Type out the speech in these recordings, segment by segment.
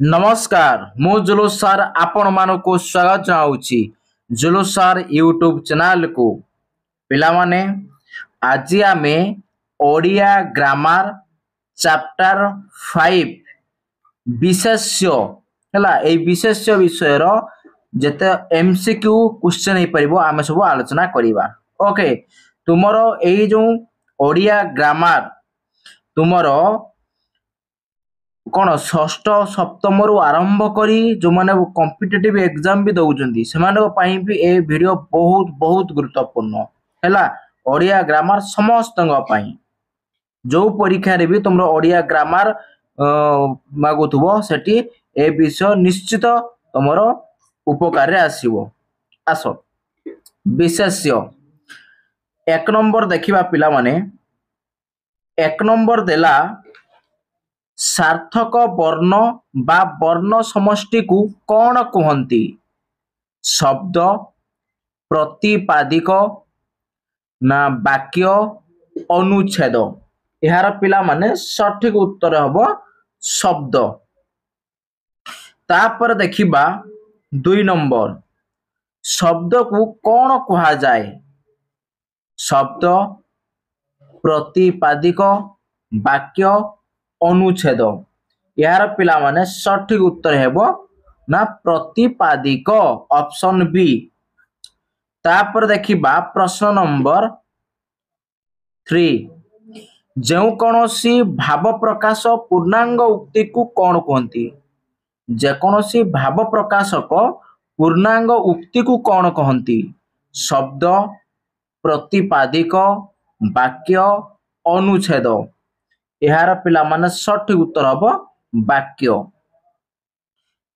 नमस्कार मु जुलूस सर आपण मानक स्वागत जनाऊँगी जुलूस सर यूट्यूब चैनल को पिला माने आज आमे ओडिया ग्रामर चैप्टर 5 विशेष्य हला ए विशेष्य विषय रो जेते एमसीक्यू क्वेश्चन हे परिबो आमे सब आलोचना करिबा। ओके तुमरो एई जो ओडिया ग्रामर तुमरो कौन षष्ठ सप्तम रु आरंभ करी जो माने कॉम्पिटिटिव एग्जाम भी दउचंदी सेमानको पई भी ए वीडियो बहुत बहुत गुरुत्वपूर्ण हैला। ओडिया ग्रामर समस्तଙ୍କ पई जो परीक्षा रे भी तुमरो ओडिया ग्रामर मागुथबो सेठी ए विषय निश्चित तुमरो उपकार रे आसीबो। आसो विशेष्य एक नंबर देखिबा पिला माने एक नंबर देला सार्थक वर्ण बा वर्ण समष्टि को कौन कहती शब्द प्रतिपादिक ना वाक्य अनुच्छेद यार पिला माने सठिक उत्तर हबो शब्द। तापर देखिबा 2 नंबर शब्द को कौन कहा जाए शब्द प्रतिपादिक वाक्य अनुच्छेद यार पिला माने सठिक उत्तर हेबो ना प्रतिपादिक ऑप्शन बी। तापर देखिबा प्रश्न नंबर 3 जो कोनोसी भाव प्रकाश पूर्णांग उक्ति को कौन कहती जे कोनोसी भाव प्रकाशक पूर्णांग उक्ति को कौन कहती शब्द प्रतिपादिक वाक्य अनुच्छेद यार पिला माने सठिक उत्तर हबो वाक्य।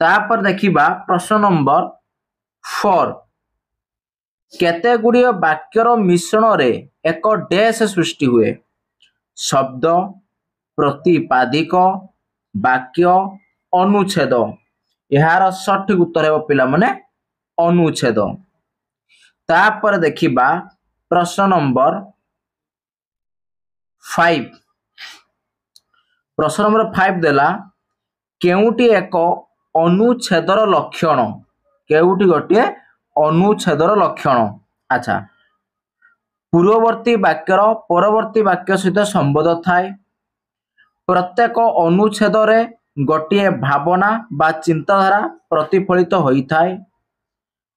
तापर देखिबा प्रश्न नंबर 4 केते गुडी वाक्यर मिश्रण रे एक डैश सृष्टि हुए शब्द प्रतिपादिक वाक्य अनुच्छेद यार सठिक उत्तर हेबो पिला माने अनुच्छेद। तापर देखिबा प्रश्न नंबर 5 प्रश्न नंबर 5 देला केउटी एक अनुच्छेदर लक्षण केउटी गोटे अनुच्छेदर लक्षण। अच्छा पूर्ववर्ती वाक्यर परवर्ती वाक्य सहित संबंध थाए प्रत्येक अनुच्छेद रे गोटे भावना बा चिंताधारा प्रतिफलित होई थाए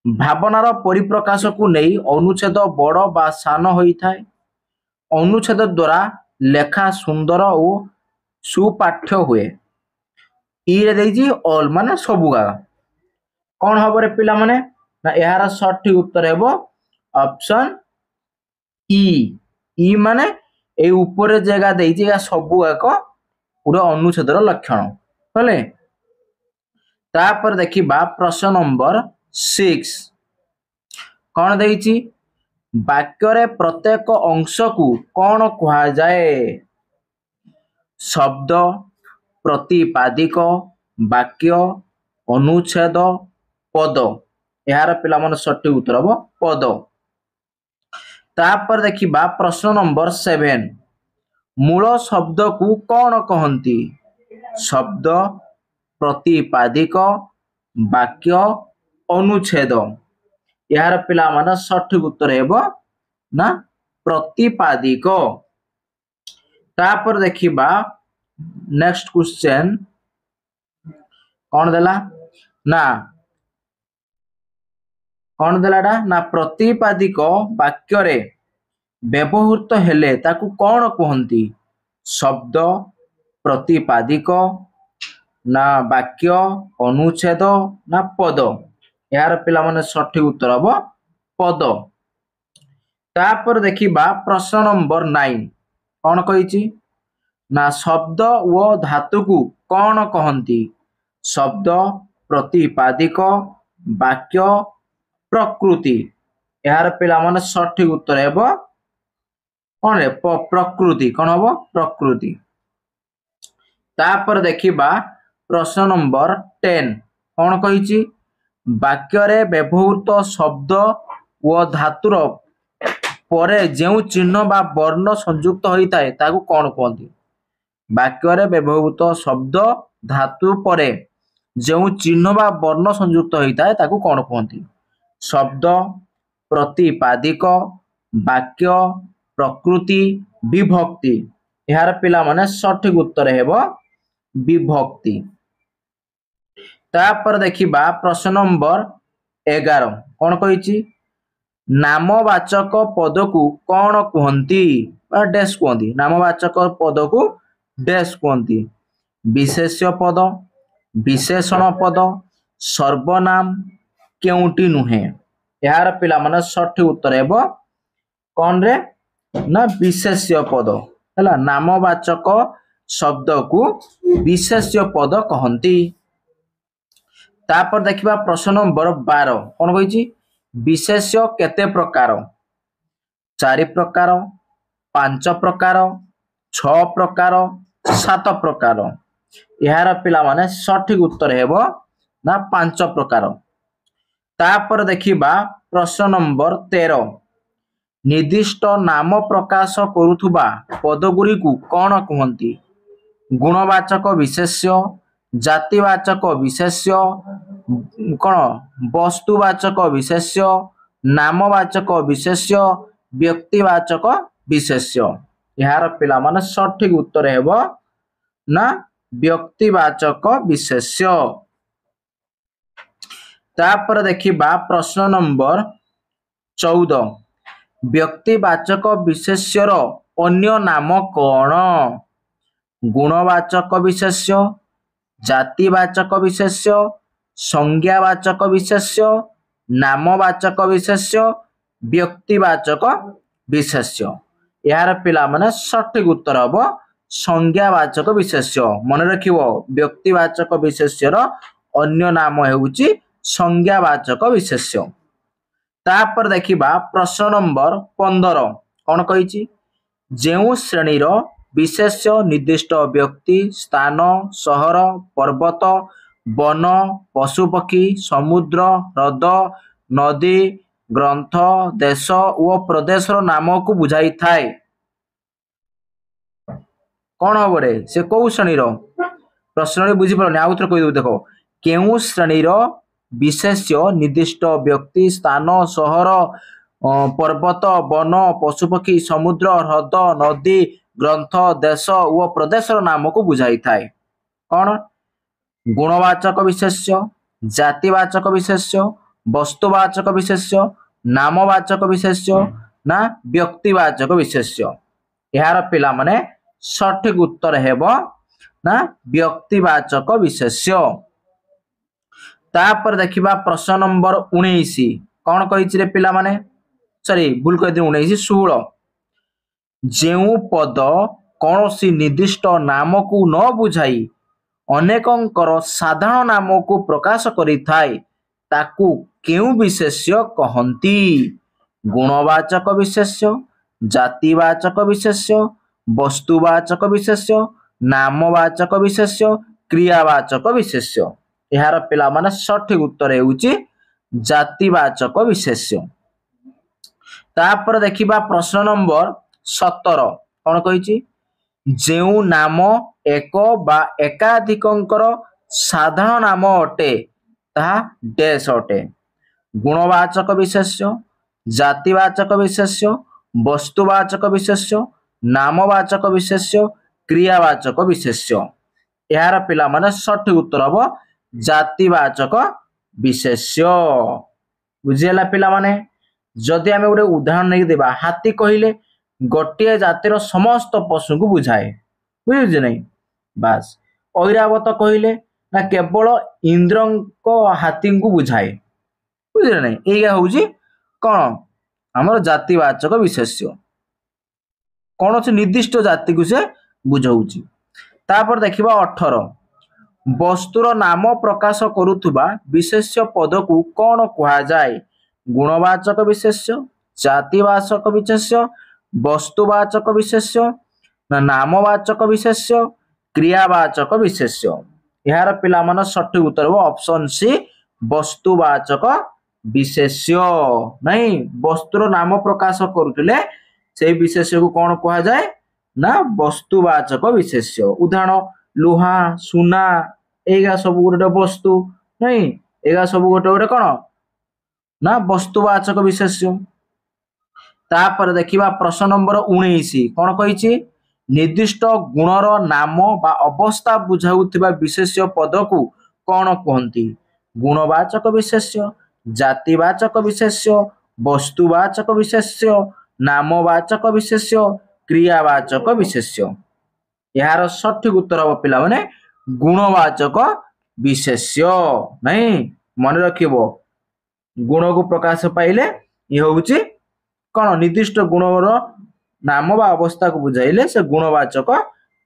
भावनार परिप्रकाश को नहीं अनुच्छेद बड़ बा सान होई थाए अनुच्छेद द्वारा लेखा सुंदर और सुपाठ्य हुए रे देजी ऑल माने सबु गा कौन हबो रे पिला माने ना यार सठिक उत्तर हेबो ऑप्शन ई माने ए ऊपर जगह देजी या सबु गा को पूरा अनुच्छेदर लक्षण हले। तापर देखिबा प्रश्न नंबर 6 कौन देजी वाक्य रे प्रत्येक अंश को कौन कहा जाए शब्द प्रतिपादिक वाक्य अनुच्छेद पद यार पिला माने सठिक उत्तर हबो पद। तापर देखिबा प्रश्न नंबर 7 मूल शब्द को कौन कहती शब्द प्रतिपादिक वाक्य अनुच्छेद यार पिला माने सठिक उत्तर हेबो ना प्रतिपादिक। तापर देखिबा नेक्स्ट क्वेश्चन कौन देला ना कौन देलाडा ना प्रतिपादिक वाक्य रे व्यवहृत हेले ताकू कौन कहती शब्द प्रतिपादिक ना वाक्य अनुच्छेद ना पद यार पिला माने सठिक उत्तर हबो पद। तापर देखिबा प्रश्न नंबर 9 कौन कहिची ना शब्द व धातु को कौन कहती शब्द प्रतिपादिक वाक्य प्रकृति यार पिला माने सठिक उत्तर हेबो कौन रे प्रकृति कौन हबो प्रकृति। तापर देखिबा प्रश्न नंबर 10 कौन कहिची वाक्य रे व्यवहृत शब्द व धातुर ପରେ ଯେଉଁ ଚିହ୍ନ ବା ବର୍ଣ୍ଣ ସଂଯୁକ୍ତ ହୋଇଥାଏ ତାକୁ କ'ଣ କୁହନ୍ତି? ବାକ୍ୟରେ ବ୍ୟବହୃତ ଶବ୍ଦ ଧାତୁ ପରେ ଯେଉଁ ଚିହ୍ନ ବା ବର୍ଣ୍ଣ ସଂଯୁକ୍ତ ହୋଇଥାଏ ତାକୁ କ'ଣ କୁହନ୍ତି? ଶବ୍ଦ, ପ୍ରତିପାଦିକ, ବାକ୍ୟ, ପ୍ରକୃତି, ବିଭକ୍ତି। ଏହାର ପିଲାମାନେ ସଠିକ ଉତ୍ତର ହେବ ବିଭକ୍ତି। ତାପରେ ଦେଖିବା ପ୍ରଶ୍ନ ନମ୍ବର 11 କ'ଣ କହିଛି? ନାମବାଚକ ପଦକୁ କ'ଣ କୁହନ୍ତି ବା ଡ୍ୟାସ୍ କୁହନ୍ତି? ନାମବାଚକ ପଦକୁ ଡ୍ୟାସ୍ କୁହନ୍ତି? ବିଶେଷ୍ୟ ପଦ, ବିଶେଷଣ ପଦ, ସର୍ବନାମ, କେଉଁଟି ନୁହେଁ? ଏହାର ପିଲାମାନେ ସଠିକ ଉତ୍ତର ହେବ କ'ଣ ରେ? ନା ବିଶେଷ୍ୟ ପଦ ହେଲା। ନାମବାଚକ ଶବ୍ଦକୁ ବିଶେଷ୍ୟ ପଦ କହନ୍ତି। ତାପରେ ଦେଖିବା ପ୍ରଶ୍ନ ନମ୍ବର 12 କ'ଣ କହିଛି? ବିଶେଷ୍ୟ କେତେ ପ୍ରକାର? 4 ପ୍ରକାର, 5 ପ୍ରକାର, 6 ପ୍ରକାର, 7 ପ୍ରକାର। ଏହାର ପିଲାମାନେ ସଠିକ ଉତ୍ତର ହେବ ନା 5 ପ୍ରକାର। ତାପରେ ଦେଖିବା ପ୍ରଶ୍ନ ନମ୍ବର 13 ନିର୍ଦ୍ଦିଷ୍ଟ ନାମ ପ୍ରକାଶ କରୁଥିବା ପଦଗୁଡ଼ିକୁ କ'ଣ କୁହନ୍ତି? ଗୁଣବାଚକ ବିଶେଷ୍ୟ, ଜାତିବାଚକ ବିଶେଷ୍ୟ, କ'ଣ ବସ୍ତୁବାଚକ ବିଶେଷ୍ୟ, ନାମବାଚକ ବିଶେଷ୍ୟ, ବ୍ୟକ୍ତିବାଚକ ବିଶେଷ୍ୟ। ଏହାର ପିଲାମାନେ ସଠିକ ଉତ୍ତର ହେବ ନା ବ୍ୟକ୍ତିବାଚକ ବିଶେଷ୍ୟ। ତାପରେ ଦେଖିବା ପ୍ରଶ୍ନ ନମ୍ବର 14 ବ୍ୟକ୍ତିବାଚକ ବିଶେଷ୍ୟର ଅନ୍ୟ ନାମ କ'ଣ? ଗୁଣବାଚକ ବିଶେଷ୍ୟ, ଜାତିବାଚକ ବିଶେଷ୍ୟ, ସଂଜ୍ଞାବାଚକ ବିଶେଷ୍ୟ, ନାମବାଚକ ବିଶେଷ୍ୟ, ବ୍ୟକ୍ତିବାଚକ ବିଶେଷ୍ୟ। ଏହାର ପିଲାମାନେ ସଠିକ ଉତ୍ତର ହେବ ସଂଜ୍ଞାବାଚକ ବିଶେଷ୍ୟ। ମନେ ରଖିବ ବ୍ୟକ୍ତିବାଚକ ବିଶେଷ୍ୟର ଅନ୍ୟ ନାମ ହେଉଛି ସଂଜ୍ଞାବାଚକ ବିଶେଷ୍ୟ। ତାପରେ ଦେଖିବା ପ୍ରଶ୍ନ ନମ୍ବର 15 କ'ଣ କହିଛି? ଯେଉଁ ଶ୍ରେଣୀର ବିଶେଷ୍ୟ ନିର୍ଦ୍ଦିଷ୍ଟ ବ୍ୟକ୍ତି, ସ୍ଥାନ, ସହର, ପର୍ବତ, ବନ, ପଶୁପକ୍ଷୀ, ସମୁଦ୍ର, ହ୍ରଦ, ନଦୀ, ଗ୍ରନ୍ଥ, ଦେଶ ଓ ପ୍ରଦେଶର ନାମକୁ ବୁଝାଇଥାଏ କ'ଣ ହବ ରେ? ସେ କୋଉ ଶ୍ରେଣୀର? ପ୍ରଶ୍ନରେ ବୁଝିପାରିଲନି, ଆଉ ଥରେ କହିଦେବୁ। ଦେଖ, କେଉଁ ଶ୍ରେଣୀର ବିଶେଷ୍ୟ ନିର୍ଦ୍ଦିଷ୍ଟ ବ୍ୟକ୍ତି, ସ୍ଥାନ, ସହର, ପର୍ବତ, ବନ, ପଶୁପକ୍ଷୀ, ସମୁଦ୍ର, ହ୍ରଦ, ନଦୀ, ଗ୍ରନ୍ଥ, ଦେଶ ଓ ପ୍ରଦେଶର ନାମକୁ ବୁଝାଇଥାଏ? କ'ଣ? ଗୁଣବାଚକ ବିଶେଷ୍ୟ, ଜାତିବାଚକ ବିଶେଷ୍ୟ, ବସ୍ତୁବାଚକ ବିଶେଷ୍ୟ, ନାମବାଚକ ବିଶେଷ୍ୟ ନା ବ୍ୟକ୍ତିବାଚକ ବିଶେଷ୍ୟ? ଏହାର ପିଲାମାନେ ସଠିକ ଉତ୍ତର ହେବ ନା ବ୍ୟକ୍ତିବାଚକ ବିଶେଷ୍ୟ। ତାପରେ ଦେଖିବା ପ୍ରଶ୍ନ ନମ୍ବର 19 କ'ଣ କହିଛି ରେ ପିଲାମାନେ? ସରି, ଭୁଲ କହିଥିଲି, 19 16 ଯେଉଁ ପଦ କୌଣସି ନିର୍ଦ୍ଦିଷ୍ଟ ନାମକୁ ନ ବୁଝାଇ ଅନେକଙ୍କର ସାଧାରଣ ନାମକୁ ପ୍ରକାଶ କରିଥାଏ ତାକୁ କେଉଁ ବିଶେଷ୍ୟ କହନ୍ତି? ଗୁଣବାଚକ ବିଶେଷ୍ୟ, ଜାତିବାଚକ ବିଶେଷ୍ୟ, ବସ୍ତୁବାଚକ ବିଶେଷ୍ୟ, ନାମବାଚକ ବିଶେଷ୍ୟ, କ୍ରିୟାବାଚକ ବିଶେଷ୍ୟ। ଏହାର ପିଲାମାନେ ସଠିକ ଉତ୍ତର ହେଉଛି ଜାତିବାଚକ ବିଶେଷ୍ୟ। ତାପରେ ଦେଖିବା ପ୍ରଶ୍ନ ନମ୍ବର 17 କ'ଣ କହିଛି? ଯେଉଁ ନାମ ଏକ ବା ଏକାଧିକଙ୍କର ସାଧାରଣ ନାମ ଅଟେ ତାହା ଡ୍ୟାସ୍ ଅଟେ? ଗୁଣବାଚକ ବିଶେଷ୍ୟ, ଜାତିବାଚକ ବିଶେଷ୍ୟ, ବସ୍ତୁବାଚକ ବିଶେଷ୍ୟ, ନାମବାଚକ ବିଶେଷ୍ୟ, କ୍ରିୟାବାଚକ ବିଶେଷ୍ୟ। ଏହାର ପିଲାମାନେ ସଠିକ ଉତ୍ତର ହେବ ଜାତିବାଚକ ବିଶେଷ୍ୟ। ବୁଝିହେଲା ପିଲାମାନେ? ଯଦି ଆମେ ଗୋଟେ ଉଦାହରଣ ନେଇକି ଦେବା, ହାତୀ କହିଲେ ଗୋଟିଏ ଜାତିର ସମସ୍ତ ପଶୁଙ୍କୁ ବୁଝାଏ, ବୁଝୁଛି ନାହିଁ? ବାସ୍। ଐରାବତ କହିଲେ ନା କେବଳ ଇନ୍ଦ୍ରଙ୍କ ହାତୀଙ୍କୁ ବୁଝାଏ, ବୁଝିଲେ ନାହିଁ? ଏଇଆ ହେଉଛି କ'ଣ? ଆମର ଜାତିବାଚକ ବିଶେଷ୍ୟ, କୌଣସି ନିର୍ଦ୍ଦିଷ୍ଟ ଜାତିକୁ ସେ ବୁଝାଉଛି। ତାପରେ ଦେଖିବା 18 ବସ୍ତୁର ନାମ ପ୍ରକାଶ କରୁଥିବା ବିଶେଷ୍ୟ ପଦକୁ କ'ଣ କୁହାଯାଏ? ଗୁଣବାଚକ ବିଶେଷ୍ୟ, ଜାତିବାଚକ ବିଶେଷ୍ୟ, ବସ୍ତୁବାଚକ ବିଶେଷ୍ୟ ନା ନାମବାଚକ ବିଶେଷ୍ୟ, କ୍ରିୟାବାଚକ ବିଶେଷ୍ୟ? ଏହାର ପିଲାମାନେ ସଠିକ ଉତ୍ତର ହେବ ଅପସନ ସି ବସ୍ତୁବାଚକ विशेष्य नहीं वस्तुर नाम प्रकाश करुले से विशेष्य को कौन कह जाए ना वस्तुवाचक विशेष्य उदाहरण लुहा सुना एगा सब गोटे वस्तु नहीं एगा सब गोटे गोटे कौन ना वस्तुवाचक विशेष्य तापर देखिबा प्रश्न नंबर 19 कौन कही निर्दिष्ट गुणर नाम बा अवस्था बुझाउथिबा विशेष्य पद को कौन कहती गुणवाचक विशेष्य जातिवाचक विशेष्य वस्तुवाचक विशेष्य नामवाचक विशेष्य क्रियावाचक विशेष्य यार सठिक उत्तर हम पिला माने गुणवाचक विशेष्य नहीं मन रखिबो गुण को प्रकाश पाइले ये होउची कौन निर्दिष्ट गुणर नाम बा अवस्था को बुझाइले से गुणवाचक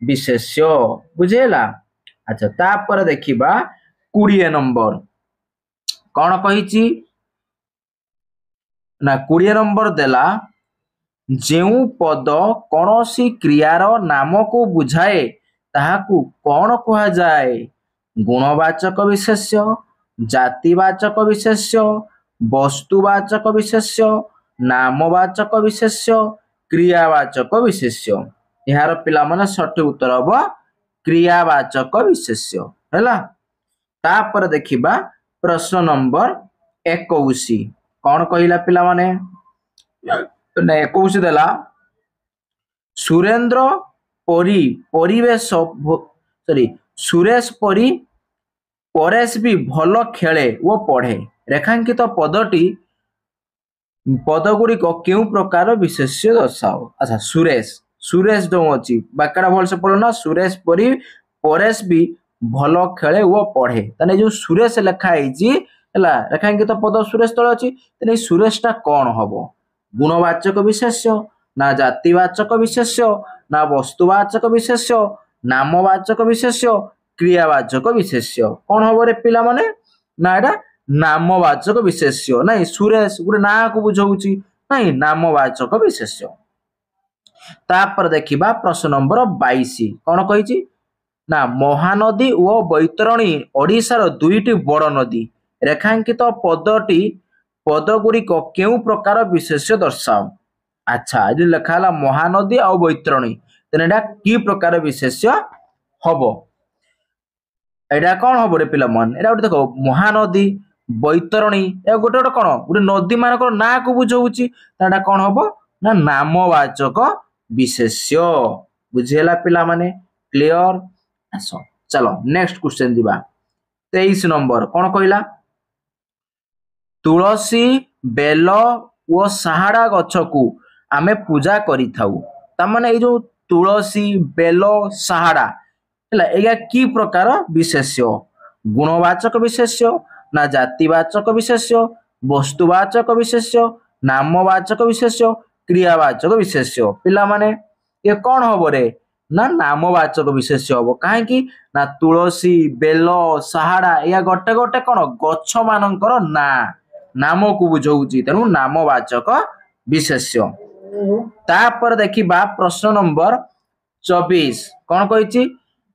विशेष्य बुझेला अच्छा तापर देखिबा 20 नंबर कौन कही ना 20 नंबर देला जेउ पद कौनसी क्रियार नाम को बुझाए ताहाकू कौन कहा जाए गुणवाचक विशेष्य जातिवाचक विशेष्य वस्तुवाचक विशेष्य नामवाचक विशेष्य क्रियावाचक विशेष्य यार पिला माने सठिक उत्तर हम क्रियावाचक विशेष्य हैला तापर देखिबा प्रश्न नंबर 21 कौन कहिला पिला माने 21 देला सुरेंद्र परी परिवेश सॉरी सुरेश परी परेश भी भल खेले वो पढ़े रेखांकित पदटी पदगुड़िक क्यों प्रकार विशेष्य दर्शाओ अच्छा सुरेश सुरेश जो अच्छी बाक्यटा भल से पढ़ना सुरेश परी परेश भी भल खेले वो पढ़े ताने जो सुरेश लिखाई रेखांकित पद सुरेश तले अच्छी सुरेशटा कौन हम गुणवाचक विशेष्य ना जातिवाचक विशेष्य ना वस्तुवाचक विशेष्य नामवाचक विशेष्य क्रियावाचक विशेष्य कौन हम रे पिला माने ना एटा नामवाचक विशेष्य नहीं सुरेश गोटे ना को बुझाऊँ नहीं नामवाचक विशेष्य तापर देखिबा प्रश्न नंबर 22 कौन कही ना महानदी और बैतरणी ओडिशार दुईटी बड़ नदी रेखांकित पदटी पदगुड़िक क्यों प्रकार विशेष्य दर्शाओ अच्छा ये लिखा महानदी और बैतरणी तेना कि प्रकार विशेष्य हम एटा कौन हम रे पिला मन एटा गोटे देखो महानदी बैतरणी गोटे गोटे कौन गोटे नदी मान ना को बुझाऊँ कौन हम ना नामवाचक विशेष्य बुझेला पिला माने क्लियर आस चलो नेक्स्ट क्वेश्चन दिबा 23 नंबर कौन कहला तुलसी बेल और साहाड़ा गछ को आमे पूजा करि थाउ तामाने ए जो तुलसी बेल साहाड़ा हला एगा की प्रकार विशेष्य गुणवाचक विशेष्य ना जातिवाचक विशेष्य वस्तुवाचक विशेष्य नामवाचक विशेष्य क्रियावाचक विशेष्य पिला माने ये कौन हम रे ना नामवाचक विशेष्य हम कहीं ना तुलसी बेल साहाड़ा या गोटे गोटे कौन गछ मानकर ना नाम को बुझाऊँ तेणु नामवाचक विशेष्य तापर देखिबा प्रश्न नंबर 24 कौन कही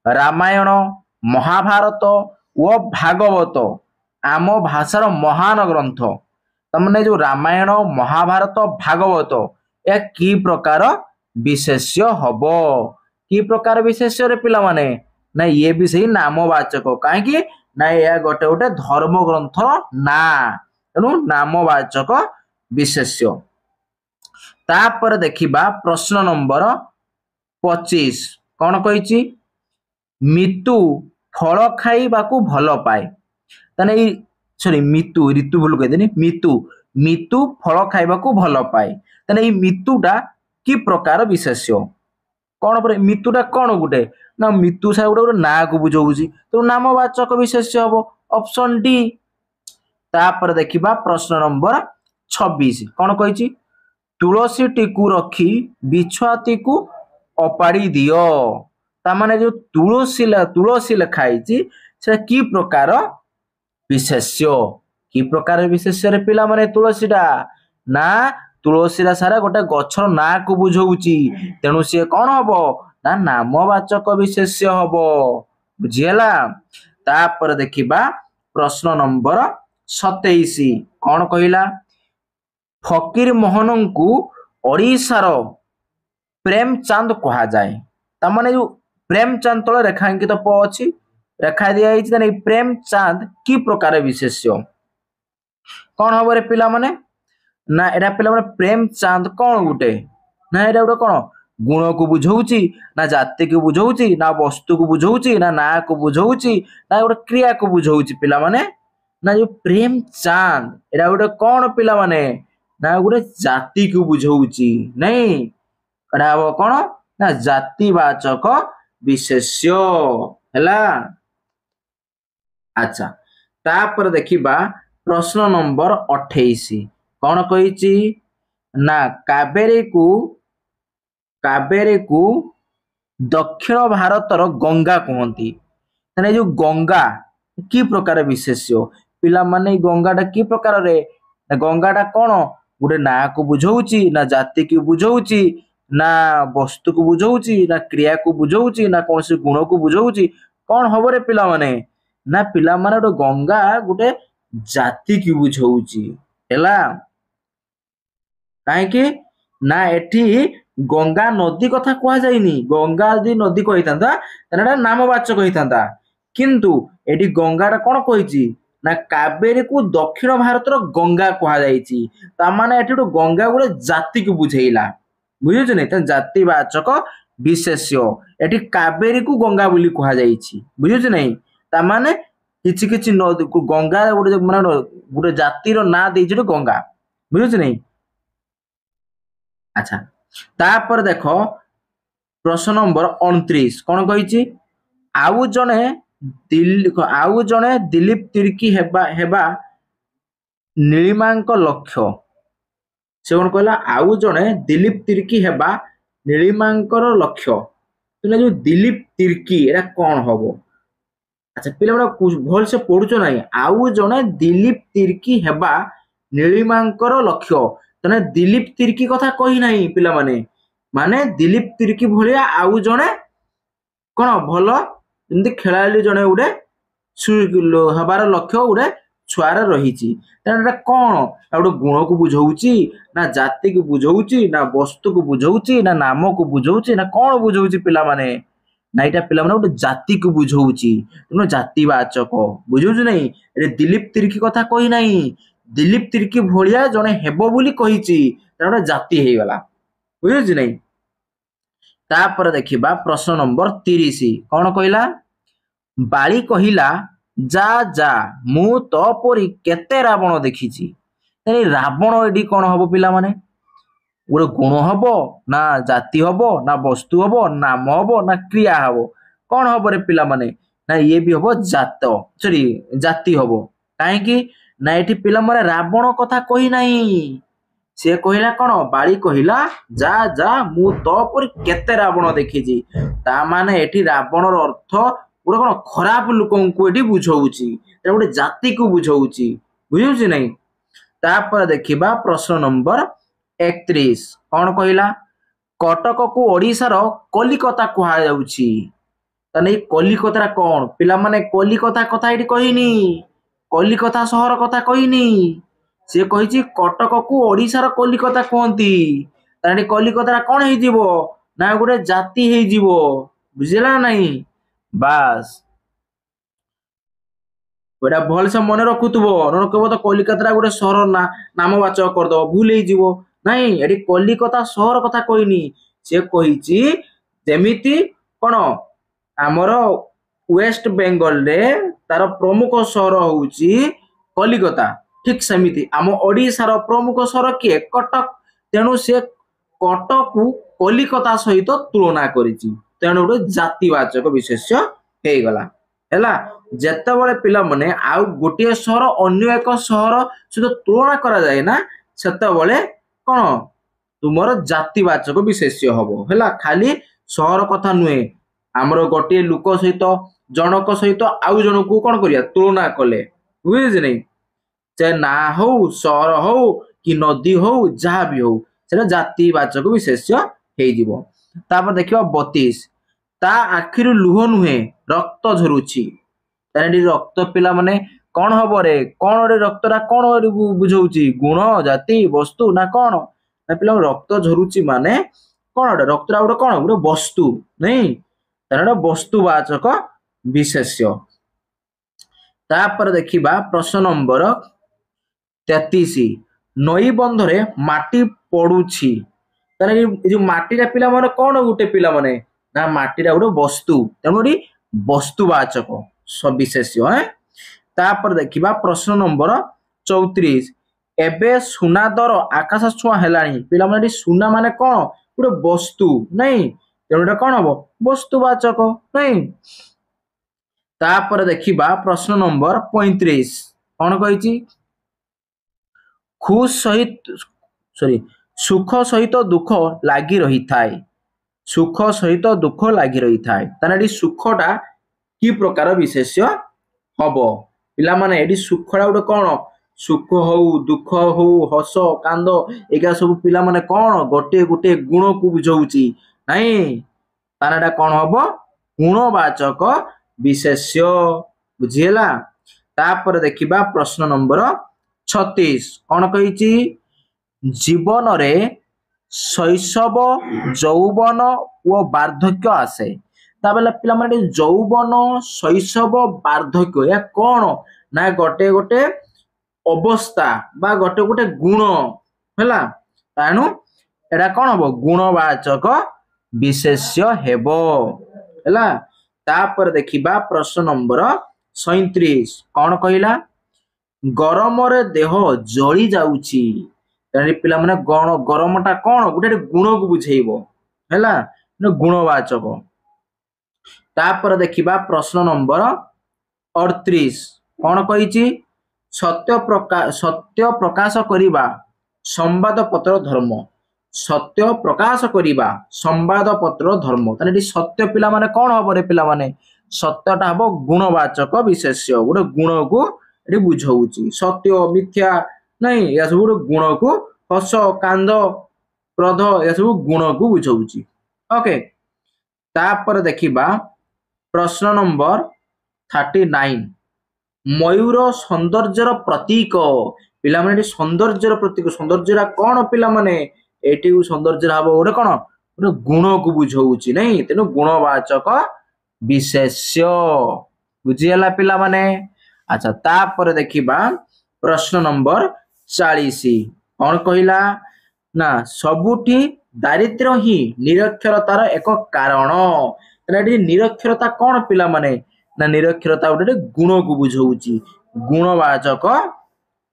रामायण महाभारत व भागवत आम भाषार महान ग्रंथ तमने जो रामायण महाभारत भागवत या कि प्रकार विशेष्य हब कि प्रकार विशेष्य रे पिला माने ना ये भी सही नामवाचक कहीं ना यह गोटे गोटे धर्म ग्रंथर ना तेणु नामवाचक विशेष्य तापर देखिबा प्रश्न नंबर 25 कौन कही मितु फल खाइबाकू भल पाए ताने सॉरी मितु ऋतु भूल कहदेनी मितु मितु फल खाइबाकू भल पाए ताने मितुटा कि प्रकार विशेष्य कौन पर मितुटा कौन गोटे ना मितु सा गोटे ना को बुझाऊँ तो नामवाचक विशेष्य हम ऑप्शन डी तापर देखिबा प्रश्न नंबर 26 कौन कही तुलसी टीकू रखी बिछुआती को अपाड़ी दियो तामाने जो तुलसी लिखाई से कि प्रकार विशेष्य कि प्रकार विशेष्य रे पिला माने तुलसीटा ना तुलसीरा सारा गोटे गछर ना को बुझाऊँ तेणु सी कौन हम ना नामवाचक विशेष्य हम बुझीला तापर देखिबा प्रश्न नंबर सतैसी कौन कहला फकीर मोहन को ओडिशार प्रेमचंद कहा जाए तामाने जो प्रेमचंद तले रेखांकित तो प अछि रेखा दिया प्रेमचंद की प्रकार विशेष्य कौन हम रे पिला माने ना एटा पिला माने प्रेमचंद कौन गुटे ना एटा गुटे कौन गुण को बुझौची ना जाति को बुझौची ना वस्तु को बुझौची ना ना को बुझौची ना गोटे क्रिया को बुझौची पिला माने ना जो प्रेमचंद एटा गोटे कौन पिला माने ना गोटे जाति को बुझौची नहीं एटा हम कौन ना जातिवाचक विशेष्य हैला। अच्छा तापर देखिबा प्रश्न नंबर 28 कौन कहिची ना कावेरी को दक्षिण भारतर गंगा कहती माने जो गंगा की प्रकार विशेष्य पिला माने गंगाटा की प्रकार रे गंगाटा कौन गोटे ना को बुझौची ना जाति को बुझौची ना वस्तु को बुझौची ना क्रिया को बुझौची ना कौन से गुण को बुझौची कौन हम रे पिला माने ना पिला माने गोटे गंगा गोटे जाति की बुझौची हैला काहे ना एठी गंगा नदी कथा कहा जाइनी गंगा यदि नदी कही था नामवाचक कही था किंतु एटी गंगाटा कौन कही ना कावेरी को दक्षिण भारतर गंगा कहा जाइछि तामाने एठी गंगा गोटे जाति को बुझेइला बुझुछ नै जातिवाचक विशेष्य एठी कावेरी को गंगा बोली कहा जाइछि बुझुछ नै तामाने किछि किछि नदी गंगा गोटे माने गोटे जातिर ना देइछि गंगा बुझुछ नै। अच्छा तापर देख प्रश्न नंबर 29 कौन कही आउ जने दिलीप तिर्की हेबा नीलिमा लक्ष्य से कौन कहला आउ जने दिलीप तिर्की हेबा नीलिमा लक्ष्य जो दिलीप तिर्की एरा कौन हम। अच्छा पिला भल से पढ़ुच ना आउ जने दिलीप तिर्की हेबा नीलिमा लक्ष्य तने दिलीप तिर्की कथा कही नहीं पिला माने दिलीप तिर्की भलिया आउ जने कौन भल जमती खेलाड़ी जने गोटे हबार लक्ष्य गोटे छुआर रही कौन गोटे गुण को बुझौची ना जाति को बुझौची ना वस्तु को बुझौची ना नाम को बुझौची ना कौन बुझौची पिला माने ना इटा पिला माने गोटे जाति को बुझौची तुम जातिवाचक बुझौछु नहीं ए दिलीप तिर्की कथा कही नहीं दिलीप तिर्की भलिया जने हेबो बोली कहिची गोटे जाति हे गला बुझौछु नहीं। तापर देखिबा प्रश्न नंबर 30 कौन कहला बाली कहिला जा जा मु तो परी केते रावण देखिची रावण एडी कौन हम पिला माने गोटे गुण हम ना जाति हम ना वस्तु हम नाम हम ना क्रिया हम कौन हम रे पिला माने ना ये भी हम जात सॉरी जाति हम काहे ना एठी पिला माने रावण कथा कही नहीं से कहला कौन बाली कहला जा जा मु तो पर केते रावण देखिची ता माने एठी रावणर अर्थ गोटे कौन खराब लोकन को एठी बुझौची गोटे जाति को बुझौची बुझौची नहीं। तापर देखिबा प्रश्न नंबर 31 कौन कहला कटक को ओडिशार कलिकता कहा जाउची तने कलिकता कौन पिला माने कलिकता कथा एठी कहिनी कलिकता शहर कथा कहिनी से कही कटक को ओडिशार कलिकता कहती ताने कलिकता कौन हे जीवो ना गोटे जाति हे जीवो बुझिला नहीं बास गोटा भल से मन रखुथबो न कहबो तो कलिकता गोटे शहर ना नामवाचक कर दो भूल हे जीवो नहीं एटी कलिकता शहर कथा कहिनी से कहिची जेमिति कोन हमर वेस्ट बेंगल रे तार प्रमुख शहर होउची कलिकता ठीक सेमिति आम ओडिशार प्रमुख शहर किए कटक तेणु से कटक को कलिकता सहित तुलना करिछि तेणु गोटे जातिवाचक विशेष्य हे गला हैला जेते बळे पिला माने आ गोटे शहर अन्य एक शहर सहित तुलना करा जाए ना सेते बळे कोन तुमर जातिवाचक विशेष्य हबो हैला खाली शहर कथा नुहे हमर गोटे लोक सहित जनक सहित आउ जनक कोन करिया तुलना कले बुझिछ नै चाहे ना हो शहर हो कि नदी हो जहाँ भी हो से जातिवाचक विशेष्य हे जीवो। तापर देखिबा 32 ता आखिरु लुह नुहे रक्त झरुछि ताने रक्त पिला माने कौन हम रे कौन रे रक्तटा कौन बुझाऊँ गुण जाति वस्तु ना कौन ना पिला रक्त झरुची माने कौन गोटे रक्तटा गोटे कौन गोटे वस्तु नहीं तार वस्तुवाचक विशेष्य। तापर देखिबा प्रश्न नंबर 33 नई बंधरे माटी पड़ुछि तारे जो माटीटा पिला माने कौन गोटे पिला माने ना माटीटा गोटे वस्तु तेणु वस्तुवाचक सविशेष्य हैं। तापर देखिबा प्रश्न नंबर 34 एबे सुना दर आकाश छुआ हेलानी पिला माने सुना माने कौन गोटे वस्तु नहीं तेणु कौन हम वस्तुवाचक नहीं। तापर देखिबा प्रश्न नंबर 35 कौन कही खुश सहित सॉरी सुख सहित दुख लगी रही थाए सुख सहित दुख लगी रही थाए ताने सुखटा कि प्रकार विशेष्य हम पिला माने एडी सुखटा गोटे कौन सुख हो दुख हो हस कांद एगा सब पिला माने कौन गोटे गोटे गुण को बुझाऊँगी नहीं तानाटा कौन हम गुणवाचक विशेष्य बुझीला। तापर देखिबा प्रश्न नंबर 36 कौन कही जीवन रे शैशव यौवन और वार्धक्य आसे ताबेला पिला माने यौवन शैशव वार्धक्य या कौन ना गोटे गोटे अवस्था बा गोटे गोटे गुण हैला तानु एडा कौन हम गुणवाचक विशेष्य हेबो हैला। तापर देखिबा प्रश्न नंबर 37 कौन कहला गरम रे देह जली जाउची ताने पिला माने गरमटा कौन गोटे गुण को बुझेइबो हैला गुणवाचक। तापर देखिबा प्रश्न नंबर 38 कौन कही सत्य प्रकाश करिबा संवाद पत्र धर्म सत्य प्रकाश करिबा संवाद पत्र धर्म ताने सत्य पिला माने कौन हम रे पिला माने सत्यटा हम गुणवाचक विशेष्य गोटे गुण को ये बुझाऊँ सत्य मिथ्या नहीं या सब गोटे गुण को हस कांद क्रोध या सब गुण को बुझाऊँ ओके। तापर देखिबा प्रश्न नंबर 39 मयूर सौंदर्यर प्रतीक पिला माने सौंदर्यर प्रतीक सौंदर्यरा कौन पिला माने एटी सौंदर्य हम गोटे कौन गोटे गुण को बुझाऊँ नहीं तेणु गुणवाचक विशेष्य बुझीगला पिला माने। अच्छा तापर देखिबा प्रश्न नंबर 40 कौन कहला ना सबुठी दारिद्र्य ही निरक्षरतार एक कारण निरक्षरता कौन पिला माने ना निरक्षरता गोटे गुण को बुझाऊँ गुणवाचक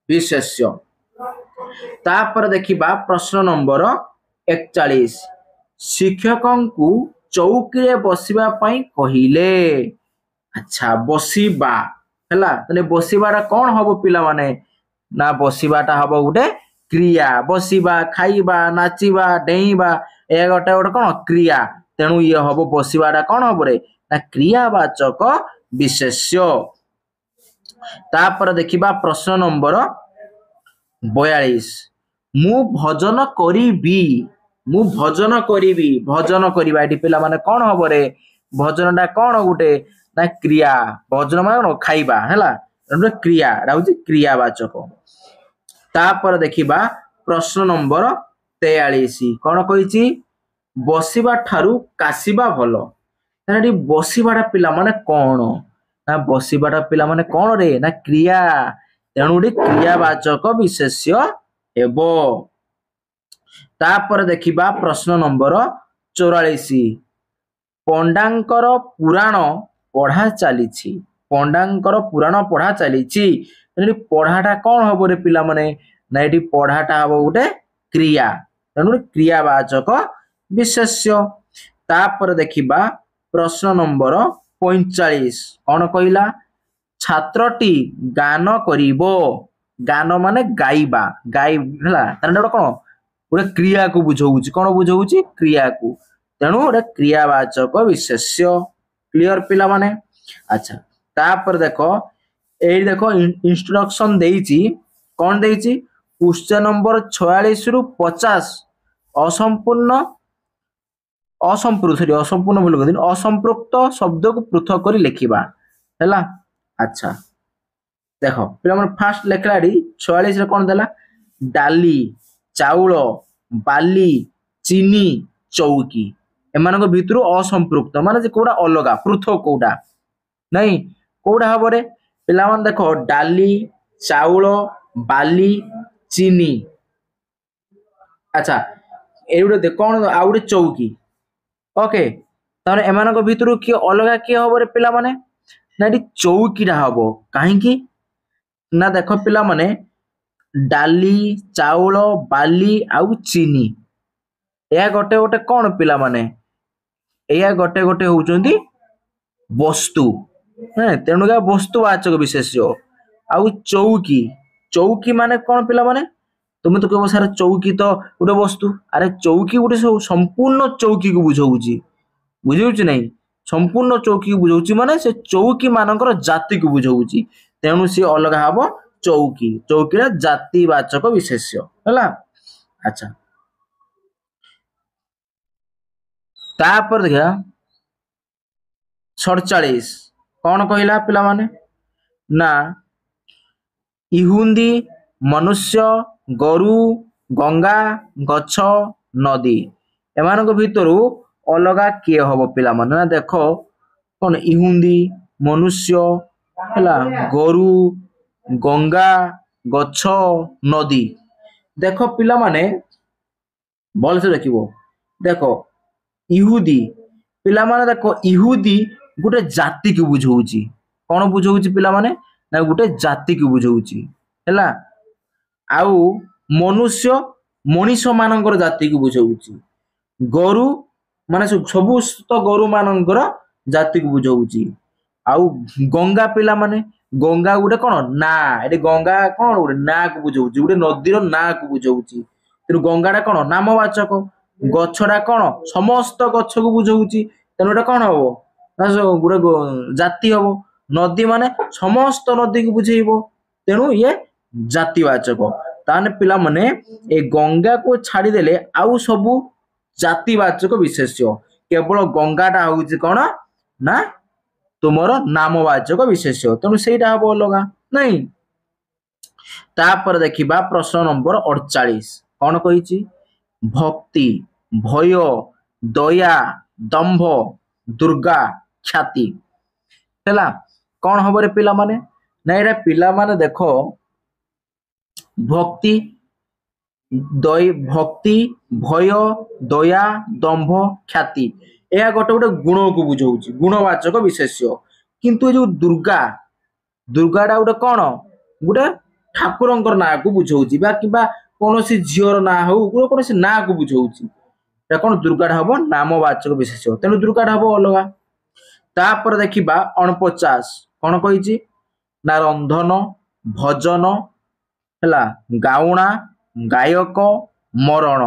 विशेष्य। तापर देखिबा प्रश्न नंबर 41 शिक्षकों को चौकी रे बसिबा पई कहिले अच्छा बसिबा हैला तने बसिबाटा कौन हम पिला माने ना बसिबाटा हम गोटे क्रिया बसिबा खाइबा नाचिबा डेइबा ए गोटे गोटे कौन क्रिया तेणु ये हम बसिबाटा कौन हम रे ना क्रियावाचक विशेष्य। तापर देखिबा प्रश्न नंबर 42 मु भजन करिबी मु भजन करिबी भजन करिबा एटी पिला माने कौन हम रे भजनटा कौन गोटे ना क्रिया भजन मान खाइबा हैला क्रिया हूँ क्रियावाचक। तापर देखिबा प्रश्न नंबर 43 कौन कही बसिबा ठारू कासिबा भल बसिबाटा पिला माने कौन ना बसिबाटा पिला माने कौन रे ना क्रिया तेणु गोटे क्रियावाचक विशेष्य हेबो। तापर देखिबा प्रश्न नंबर 44 पंडांकर पुराण पढ़ा चली पंडांकर पुराण पढ़ा चली पढ़ाटा कौन हम रे पिला माने ना ये पढ़ाटा हम गोटे क्रिया तेणु क्रियावाचक विशेष्य। तापर देखिबा प्रश्न नंबर 45 कौन कहला छात्रटी गान करिबो गान माने गाइबा गाई हला ताने कौन गोटे क्रिया को बुझाऊँ कौन बुझाऊँ क्रिया को तेणु गोटे क्रियावाचक विशेष्य क्लियर पिला माने। अच्छा तापर देखो ये देखो इंस्ट्रक्शन देइची कौन देइची क्वेश्चन नंबर 46 रु 50 असंपूर्ण असंपूर्ण बोल असंपृक्त शब्द को पृथक कर लिखिबा हैला। अच्छा देख पे फास्ट लेखला 46 कौन देला डाली चाउल बाली चीनी चौकी एमान भितर असंपृक्त माने कौटा अलग पृथक कौटा नहीं कौटा हम रे पिला देख डाली चाउल बाली चीनी अच्छा ये देख कौन आउ गोटे चौकी ओके ताने एमान भितर किए अलग किए हम रे पिला माने ना ये चौकीटा हम कहीं ना देख पिला माने डाली चाउल बाली आउ चीनी या गोटे गोटे कौन पिला माने या गोटे गोटे होउचंती वस्तु तेणुका वस्तुवाचक विशेष्य आउ चौकी चौकी माने कौन पिला माने तुम तो कह सारे चौकी तो गोटे वस्तु अरे चौकी गोटे संपूर्ण चौकी को बुझाऊँगी बुझे नहीं संपूर्ण चौकी को बुझाऊँ माने से चौकी मानकर जाति को बुझाऊँगी तेणु सी अलग हम चौकी चौकीर जातिवाचक विशेष्य है अच्छा तापर देखा 47 कौन कहला पिला माने ना इहुंदी मनुष्य गरु गंगा गछ नदी एमान भितर अलग किए हम पिला माने ना देख कौन इहुंदी मनुष्य है गरु गंगा गछ नदी देख पिला माने भल से देखो देख इहुदी पिला माने देख इहुदी गोटे जाति को बुझाऊँगी कौन बुझाऊँगी पिला माने ना गोटे जाति को बुझाऊँगी है आउ मनुष्य मनीष मानकर जाति को बुझाऊँगी गरु माने समस्त गरु मानकर जाति को बुझाऊँगी आउ गंगा पिला माने गंगा गोटे कौन ना ये गंगा कौन गोटे ना को बुझाऊँगी गोटे नदीर ना को बुझाऊँगी तेणु गंगाटा कौन नामवाचक गछटा कौन समस्त गछ को बुझाऊँगी तेणु एटा कौन हम गोटे जाति हम नदी माने समस्त नदी को बुझेब तेणु ये जातिवाचक ताने पिला माने ए गंगा को छाड़ीदेले आउ सबू जातिवाचक विशेष्य केवल गंगाटा हूँ कौन ना तुमर नामवाचक विशेष्य तेणु सेटा हम अलग नहीं तापर देखिबा प्रश्न नंबर 48 कौन कही भक्ति भय दया दंभ दुर्गा ख्याति है कौन हम रे पिला माने ना ये पिला माने देख भक्ति भक्ति भय दया दंभ ख्याति यह गोटे गोटे गुण को बुझाऊँगी गुणवाचक विशेष्य किंतु जो दुर्गा दुर्गाटा गोटे कौन गोटे ठाकुर ना को बुझाऊँगी कि कौन झीर ना हो कौन ना को बुझाऊँगी कौन दुर्गाटा हम नामवाचक विशेष्य तेणु दुर्गाटा हम अलग तापर देखिबा 49 कौन कही ना रंधन भजन है गाउणा गायक मरण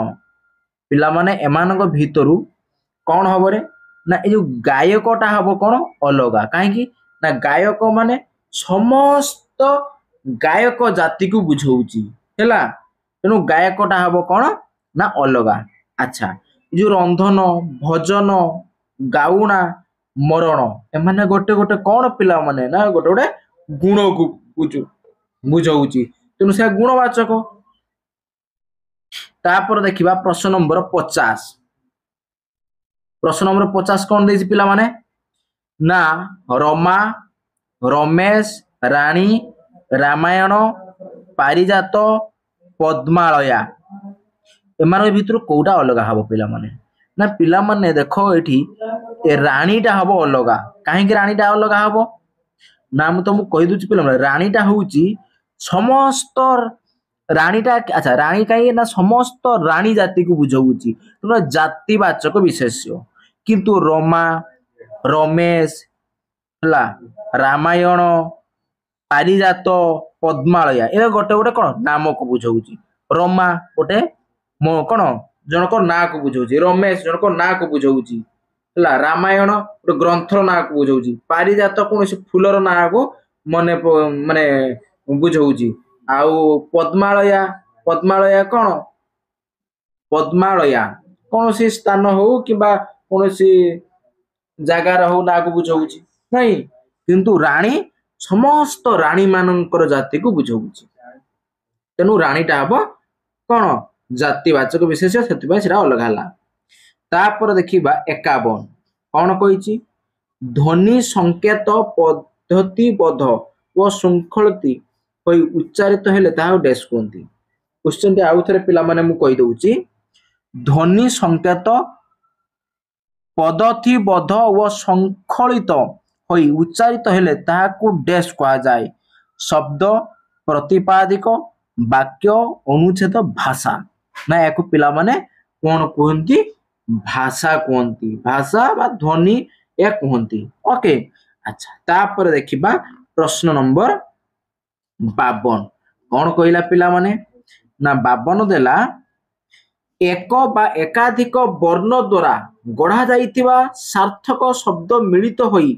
पिला माने एमान भितरु कौन हम रे ना ये गायकटा हम कौन अलग कहीं ना गायक माने समस्त गायक जाति को बुझाऊँगी है तेणु गायकटा हम कौन ना अलग अच्छा जो रंधन भजन गाउणा मरण एमाने गोटे गोटे कौन पिला माने ना गोटे गोटे गुण को बुझाऊँगी तेणु से गुणवाचक तापर देखिबा प्रश्न नंबर 50 प्रश्न नंबर 50 कौन देछि पिला माने ना रमा रमेश रानी रामायण पारिजात पद्मालया एमान भितर कौटा अलग हम पिला माने ना पिला माने देखो ये रानीटा हम अलग कहीं रानीटा अलग हम ना मुझे तुमको कही दूची पिला रानीटा हूँ समस्त रानीटा अच्छा रानी कहीं ना समस्त रानी जाति को बुझाऊँगी जातिवाचक विशेष्य किंतु रमा रमेश है रामायण पारिजात पद्मालया ये गोटे गोटे कौन नाम को बुझाऊँगी रमा गोटे कौन जनक ना को बुझाऊँगी रमेश जनक ना को बुझाऊँगी है रामायण गोटे ग्रंथर ना को बुझाऊँगी पारिजात कौन फूलर ना को मने माने बुझाऊँगी आउ पद्मालया पद्मालया कौन पद्मालया कौन सी स्थान हो कि कौन सी जगार हो ना को बुझाऊँगी नहीं किंतु रानी समस्त राणी मानकर जाति को बुझाऊँच तेणु राणीटा हम कौन जातिवाचक विशेष से अलग है तापर देखिबा 51 कौन कही ध्वनि संकेत पद्धतिबद्ध व शृंखलित होई उच्चारित हेले ताहा डैश कहती क्वेश्चन टी आउ थे पिला माने मु कहि दउची ध्वनि संकेत पद्धतिबद्ध व शृंखलित होई उच्चारित हेले ताहाकू डैश कहा जाए शब्द प्रतिपादिक वाक्य अनुच्छेद भाषा ना याकू पिला माने कौन कहती भाषा कहती भाषा बा ध्वनि या कहती ओके अच्छा तापर देखिबा प्रश्न नंबर 52 कौन कहला पिला माने ना 52 देला एक बा एकाधिक वर्ण द्वारा गढ़ा जाइतिबा सार्थक शब्द मिलित होई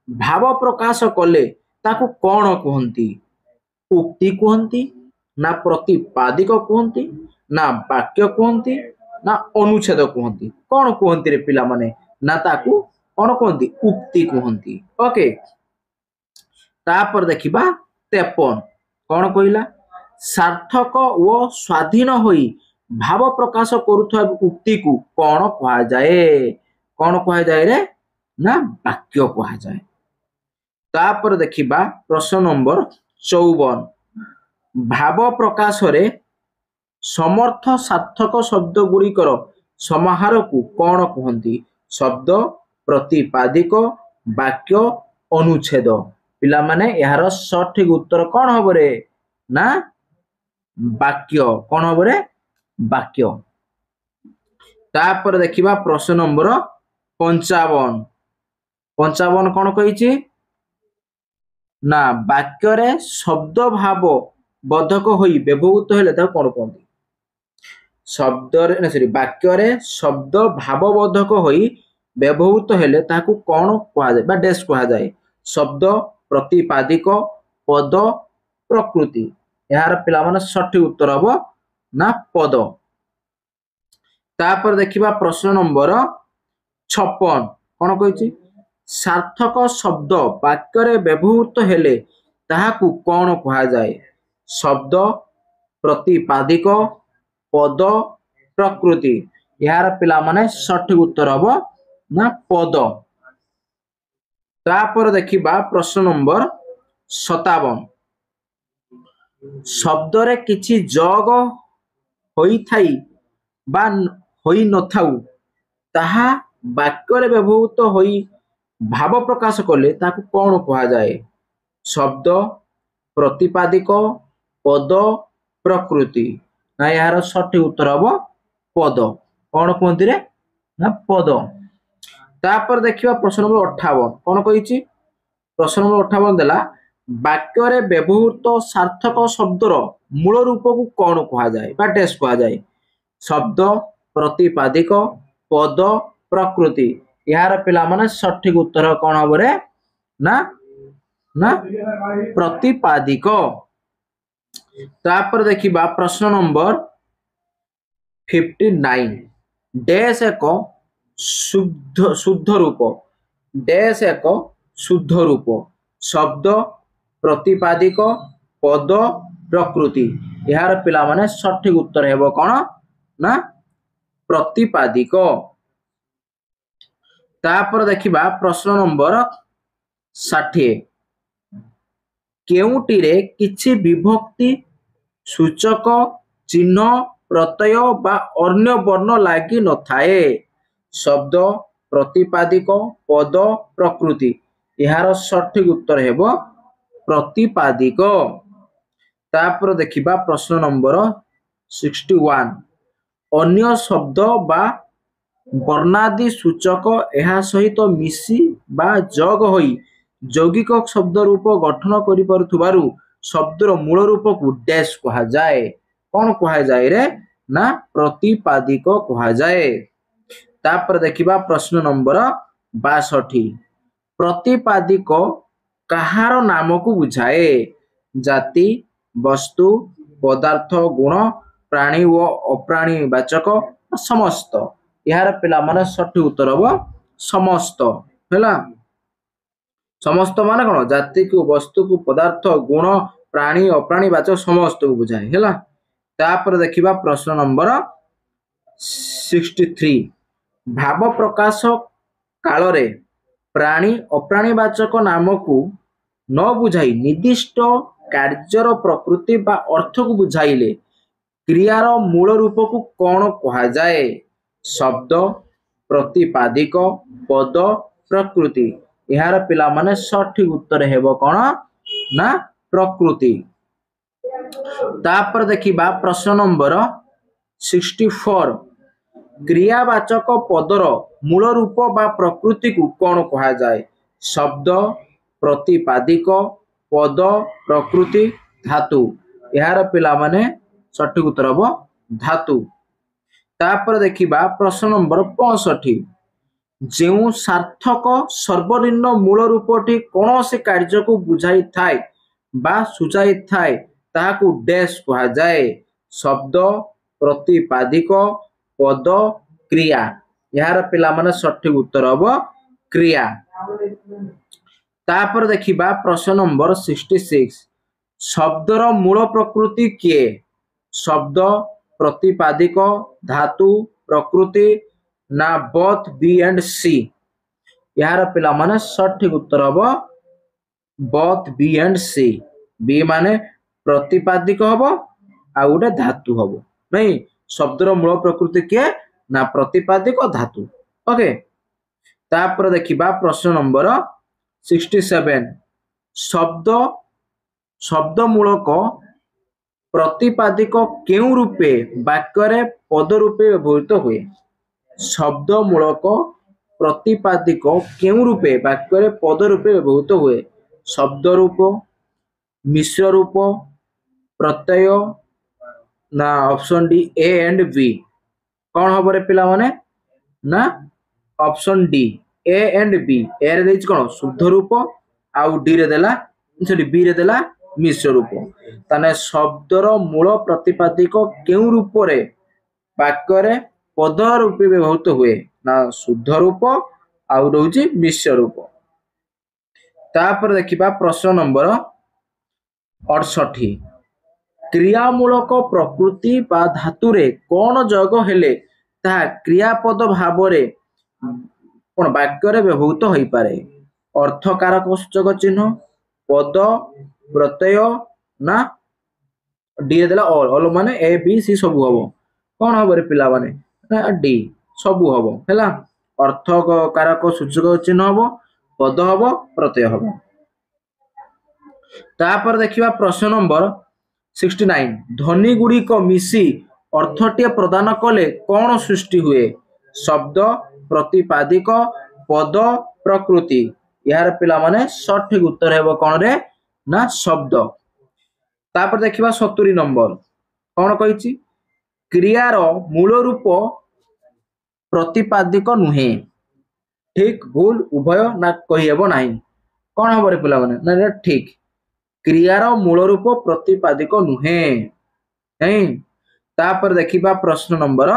भाव प्रकाश कले ताकू कौन कहती उक्ति कहती ना प्रतिपादिक कहती ना वाक्य कहती ना अनुच्छेद कहती कौन कहती रे पिला माने ना ताकू कौन कहती उक्ति कहती ओके तापर देखिबा 53 कौन कहला सार्थक व स्वाधीन होई भाव प्रकाश करुवा उक्ति को कौन कहा जाए रे ना वाक्य कहा जाए तापर देखिबा प्रश्न नंबर 54 भाव प्रकाश रे समर्थ सार्थक शब्द गुड़िकर समाहार को कौन कहती शब्द प्रतिपादिक वाक्य अनुच्छेद पिला माने यार सठिक उत्तर कौन हम रे ना वाक्य कौन हम रे वाक्य तापर देखिबा प्रश्न नंबर 55 कौन कही ना वाक्य रे शब्द भाव बोधक होई व्यवहृत हेले ता कौन कहती शब्द रे सॉरी वाक्य रे शब्द भाव बोधक होई व्यवहृत हेले ताकू कौन कहा जाए बा डैश कहा जाए शब्द प्रतिपादिक पद प्रकृति यार पिला माने सठिक उत्तर हम ना पद तापर देखिबा प्रश्न नंबर 56 कौन कही सार्थक शब्द वाक्य रे व्यवहृत हेले ताहाकू कौन कहा जाए शब्द प्रतिपादिक पद प्रकृति यार पिला माने सठिक उत्तर हम ना पद तापर देखिबा प्रश्न नंबर 57 शब्द रे किछि जग होई थाई बा होई न थाउ ताहा वाक्य रे व्यवहृत होई भाव प्रकाश कले ताकू कौन कहा जाए शब्द प्रतिपादिक पद प्रकृति ना यार सठिक उत्तर हम पद कौन कहती रे ना पद तापर देखिबा प्रश्न नंबर 58 कौन कही प्रश्न नंबर 58 देला वाक्य रे व्यवहृत सार्थक शब्दर मूल रूप को कौन कहा जाए बा डैश कहा जाए शब्द प्रतिपादिक पद प्रकृति यार पिला माने सठिक उत्तर कौन हम रे ना ना प्रतिपादिक तापर देखिबा प्रश्न नंबर 59 डैश एक शुद्ध रूप डैश एक शुद्ध रूप शब्द प्रतिपादिक पद प्रकृति यार पिला माने सठिक उत्तर हेबो कौन ना प्रतिपादिक तापर देखिबा प्रश्न नंबर 60 केउटी रे किछि विभक्ति सूचक चिन्ह प्रत्यय बा अन्य वर्ण लागी न थाए शब्द प्रतिपादिक पद प्रकृति यार सठिक उत्तर हेबो प्रतिपादिक तापर देखिबा प्रश्न नंबर 61 अन्य शब्द बा वर्णादि सूचक एहा सहित मिसी बा जग होई यौगिक शब्द रूप गठन करि परथुबारु शब्दर मूल रूप को डैश कहा जाए कौन कहा जाए रे ना प्रतिपादिक कहा जाए तापर देखिबा प्रश्न नंबर 62 प्रतिपादिक कहार नाम को बुझाए जाति वस्तु पदार्थ गुण प्राणी व अप्राणी वाचक समस्त यार पिला माने सठिक उत्तर हम समस्त हैला समस्त मान कौन जाति को वस्तु को पदार्थ गुण प्राणी अप्राणी वाचक समस्त को बुझाए है। तापर देखिबा प्रश्न नंबर 63 भाव प्रकाश काल रे प्राणी अप्राणीवाचक नाम को न बुझाई निर्दिष्ट कार्यर प्रकृति बा अर्थ को बुझाइले क्रियार मूल रूप को कौन कहा जाए शब्द प्रतिपादिक पद प्रकृति यार पिला माने सठिक उत्तर हेबो कौन ना प्रकृति। तापर देखिबा प्रश्न नंबर 64 क्रियावाचक पदर मूल रूप बा प्रकृति को कौन कहा जाए शब्द प्रतिपादिक पद प्रकृति धातु यार पिला माने सठिक उत्तर हम धातु। तापर देखिबा प्रश्न नंबर 65 जो सार्थक सर्वनिम्न मूल रूपटी कौन से कार्य को बुझाई थाए बा सूचाई थाए ताहाकू डैश कहा जाए शब्द प्रतिपादिक पद क्रिया यार पिला माने सठिक उत्तर हम क्रिया। तापर देखिबा प्रश्न नंबर 66 शब्दर मूल प्रकृति किए शब्द प्रतिपादिक धातु प्रकृति ना बोथ बी एंड सी यार पिला माने सठिक उत्तर हम both B and C B माने प्रतिपादिक हम आ गोटे धातु हम नहीं शब्दर मूल प्रकृति किए ना प्रतिपादिक धातु ओके। तापर देखिबा प्रश्न नंबर 67 शब्द शब्द मूलक प्रतिपादिक केउ रूपे वाक्य पद रूपे व्यवहृत हुए शब्द मूलक प्रतिपादिक केउ रूपे वाक्य पद रूपे व्यवहृत हुए शब्द रूप मिश्र रूप प्रत्यय ना option D A and B कौन हम रे पिला माने ना option D A and B ए रे देछ कौन शुद्ध रूप आउ डी रे देला सॉरी बी रे देला मिश्र रूप ताने शब्दर मूल प्रतिपादिक केउ रूप रे वाक्य रे पद रूपे व्यवहृत हुए ना शुद्ध रूप आउ रहउची मिश्र रूप। तापर देखिबा प्रश्न नंबर 68 क्रियामूलक प्रकृति बा धातु रे कौन जग हेले ता क्रियापद भाव रे कोन वाक्य रे व्यवहृत होई पारे अर्थकारक सूचक चिन्ह पद प्रत्यय ना डी रे देला ऑल माने ए बी सी सब हबो कौन हबो रे पिला माने ना डी सब हबो हैला अर्थकारक सूचक चिन्ह हबो पद हबो प्रत्यय हबो। तापर देखिबा प्रश्न नंबर 69 ध्वनि गुड़िक मिसी अर्थटीय प्रदान कले कौन सृष्टि हुए शब्द प्रतिपादिक पद प्रकृति यार पिला माने सठिक उत्तर हेबो कौन रे ना शब्द। तापर देखिबा 70 नंबर कौन कहिछि क्रियार मूल रूप प्रतिपादिक नुहे ठीक भूल उभय ना कहि हेबो नाही कौन हबो रे पिला माने ना ठीक क्रियार मूल रूप प्रतिपादिक नुहे नहीं। तापर देखिबा प्रश्न नंबर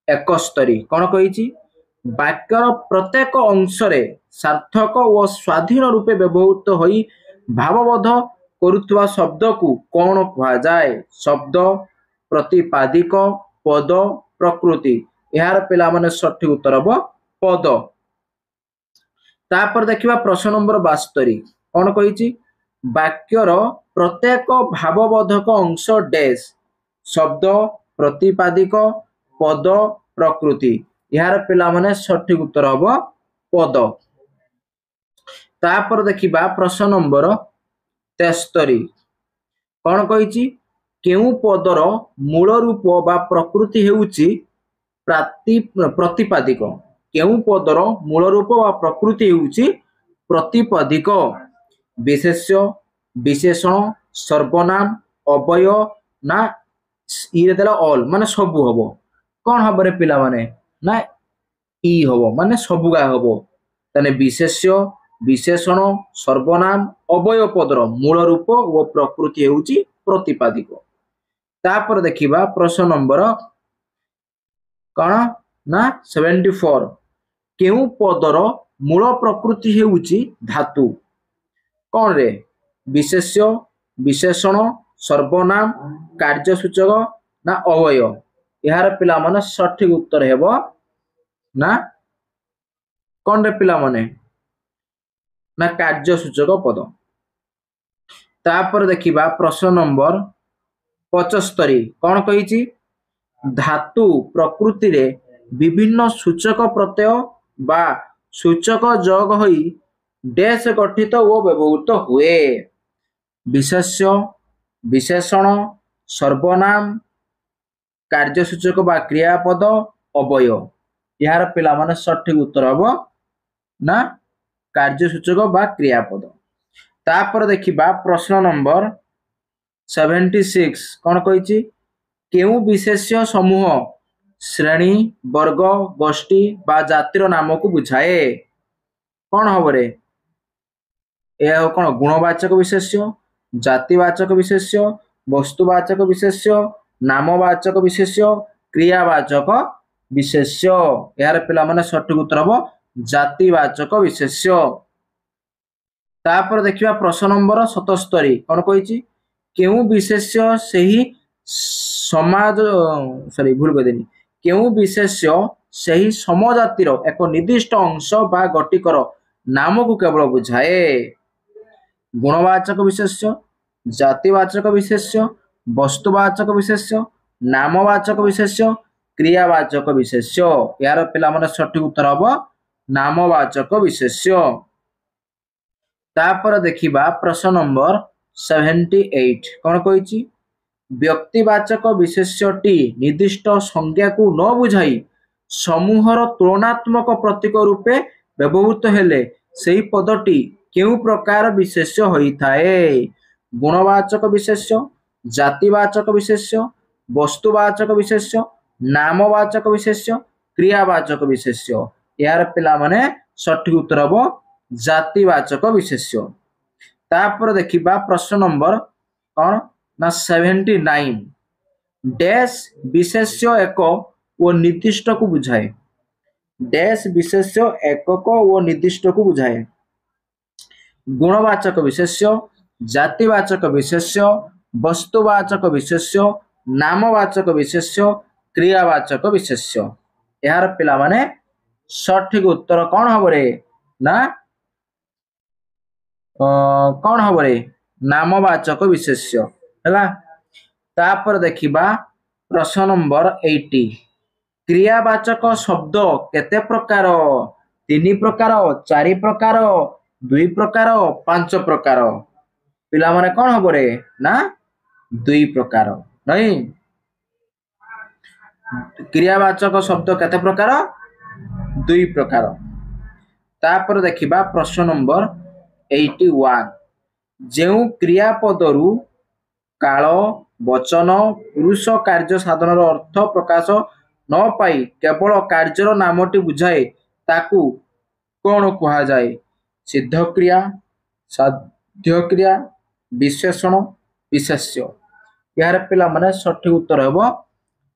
71 कौन कहिछि वाक्यर प्रत्येक अंश रे सार्थक और स्वाधीन रूपे व्यवहृत होई भावबोध करुवा शब्द को कौन कहा जाए शब्द प्रतिपादिक पद प्रकृति यार पिला माने सठिक उत्तर हम पद। तापर देखिबा प्रश्न नंबर 72 कौन कहिछि वाक्यर प्रत्येक भावबोधक अंश डैश शब्द प्रतिपादिक पद प्रकृति यार पिला माने सठिक उत्तर हम पद। तापर देखिबा प्रश्न नंबर 73 कौन कहिछि केउ पदर मूल रूप बा प्रकृति हेउछि प्रतिपादिक केउ पदर मूल रूप बा प्रकृति हेउछि प्रतिपादिक विशेष्य विशेषण सर्वनाम अवय ना ई देला ऑल माने सबु हबो कौन हबो रे पिला माने ना ई हबो माने सबुगा हबो तने विशेष्य विशेषण सर्वनाम अवय पदर मूल रूप और प्रकृति हेउची प्रतिपादिक। तापर देखिबा प्रश्न नंबर कौन ना 74 केउ पदर मूल प्रकृति हेउची धातु कौन रे विशेष्य विशेषण सर्वनाम कार्यसूचक ना अवय यार पिला माने सठिक उत्तर हेबो ना कौन रे पिला माने ना कार्यसूचक पद तापर देखिबा प्रश्न नंबर 75 कौन कही धातु प्रकृति रे विभिन्न सूचक प्रत्यय बा सूचक जोग होई डैश गठित ओ व्यवहृत हुए विशेष्य विशेषण सर्वनाम कार्यसूचक बा क्रियापद अवय यार पिला माने सठिक उत्तर हबो ना कार्यसूचक बा क्रियापद तापर देखिबा प्रश्न नंबर 76 कौन कही केउ विशेष्य समूह श्रेणी वर्ग गोष्ठी बा जातिर नाम को बुझाए कौन हम रे यह कौन गुणवाचक विशेष्य जातिवाचक विशेष्य वस्तुवाचक विशेष्य नामवाचक विशेष्य क्रियावाचक विशेष्य यार पिला माने सठिक उत्तर हबो जातिवाचक विशेष्य तापर देखिबा प्रश्न नंबर 77 कौन कही केउ विशेष्य सही समाज सॉरी भूल कदेनी केउ विशेष्य सही समजातिर एक निर्दिष्ट अंश बा गटिकर नाम को केवल बुझाए गुणवाचक विशेष्य जातिवाचक विशेष्य वस्तुवाचक विशेष्य नामवाचक विशेष्य क्रियावाचक विशेष्य यार पिला माने सठिक उत्तर हबो नामवाचक विशेष्य तापर देखिबा प्रश्न नंबर 78 कौन कही व्यक्तिवाचक विशेष्यटी निर्दिष्ट संज्ञा को न बुझाई समूहर तुलनात्मक प्रतीक रूपे व्यवहृत हेले सेही पदटी केउ प्रकार विशेष्य होइथाए गुणवाचक विशेष्य जातिवाचक विशेष्य वस्तुवाचक विशेष्य नामवाचक विशेष्य क्रियावाचक विशेष्य यार पिला माने सठिक उत्तर हबो जातिवाचक विशेष्य तापर देखिबा प्रश्न नंबर कौन ना 79 डैश विशेष्य एक वो निर्दिष्ट को बुझाए डैश विशेष्य एकक वो निर्दिष्ट को बुझाए गुणवाचक विशेष्य जातिवाचक विशेष्य वस्तुवाचक विशेष्य नामवाचक विशेष्य क्रियावाचक विशेष्य यार पिला माने सठिक उत्तर कौन हम रे ना कौन हम रे नामवाचक विशेष्य हैला तापर देखिबा प्रश्न नंबर 80 क्रियावाचक शब्द केते प्रकार 3 प्रकार 4 प्रकार 2 प्रकार 5 प्रकार पिला माने कौन हम रे ना 2 प्रकार नहीं क्रियावाचक शब्द केते प्रकार 2 प्रकार तापर देखिबा प्रश्न नंबर 81 जेउ क्रियापदरु काल वचन पुरुष कार्य साधन अर्थ प्रकाश न पाई केवल कार्यर नामटी बुझाए ताकू कौन कहा जाए सिद्ध क्रिया साध्य क्रिया विशेषण विशेष्य यार पिला माने सठिक उत्तर हेबो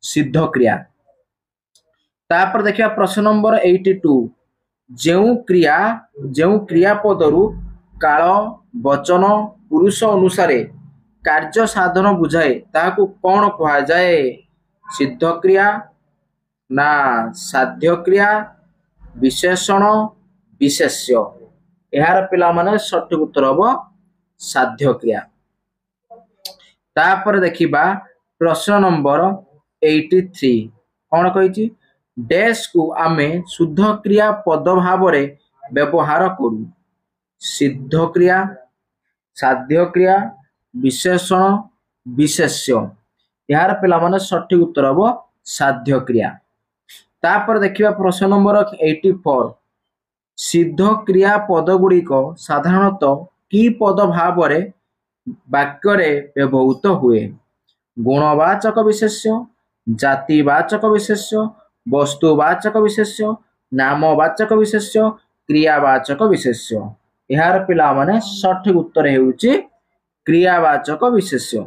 सिद्ध क्रिया तापर देखिया प्रश्न नंबर 82 जेउ क्रिया पदरु काल वचन पुरुष अनुसारे कार्य साधन बुझाए ताकू कौन कहा जाए सिद्ध क्रिया ना साध्य क्रिया विशेषण विशेष्य यार पिला माने सठिक उत्तर हबो साध्य क्रिया तापर देखिबा प्रश्न नंबर 83 कौन कही डैश को आमे शुद्ध क्रिया पद भाव रे व्यवहार करू सिद्ध क्रिया साध्य क्रिया विशेषण विशेष्य यार पिला माने सठिक उत्तर हबो साध्य क्रिया तापर देखिबा प्रश्न नंबर 84 सिद्ध क्रिया पद गुड़िक साधारणतः की पद भाव रे वाक्य रे व्यवहृत हुए गुणवाचक विशेष्य जातिवाचक विशेष्य वस्तुवाचक विशेष्य नामवाचक विशेष्य क्रियावाचक विशेष्य यार पिला माने सठिक उत्तर हेउची क्रियावाचक विशेष्य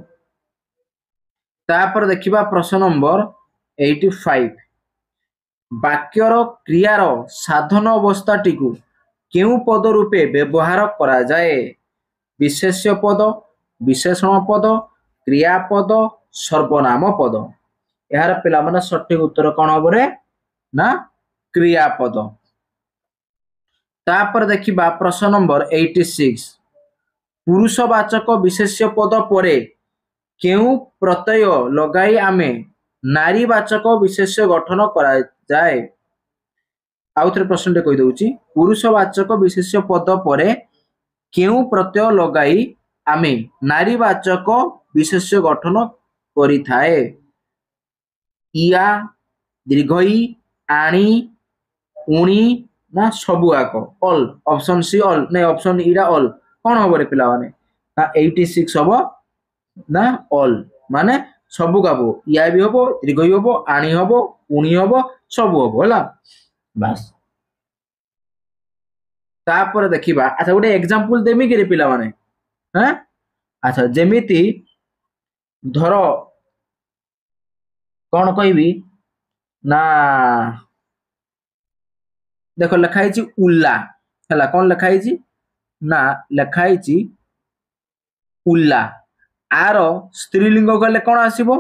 तापर देखिबा प्रश्न नंबर 85 वाक्यर क्रियार साधन अवस्थाटी को केउ पद रूपे व्यवहार करा जाए विशेष्य पद विशेषण पद क्रियापद सर्वनाम पद यार पिला माने सठिक उत्तर कौन हम रे ना क्रियापद। तापर देखिबा प्रश्न नंबर 86 पुरुषवाचक विशेष्य पद परे केउ प्रत्यय लगाई आमे नारीवाचक विशेष्य गठन करा जाए आउ थे प्रश्न टे कहि दउची पुरुषवाचक विशेष्य पद परे केउ प्रत्यय लगाई आमे नारीवाचक विशेष्य गठन करि थाए इया दीर्घई आणी उणी ना सबु आक ऑल ऑप्शन सी ऑल नहीं ऑप्शन इरा ऑल कौन हम रे पिला माने ना 86 हम ना ऑल माने सबु गाबो या भी हबो दीर्घई हबो आणी हबो उणी हबो सबु हबो होला बस। तापर देखिबा अच्छा गोटे एग्जांपल देमी के रे पिला माने हैं अच्छा जेमिति धर कौन कहबी ना देख लिखाई उल्ला है कौन लिखाई ना लिखाई उल्ला आर स्त्रीलिंग गले कौन आसीबो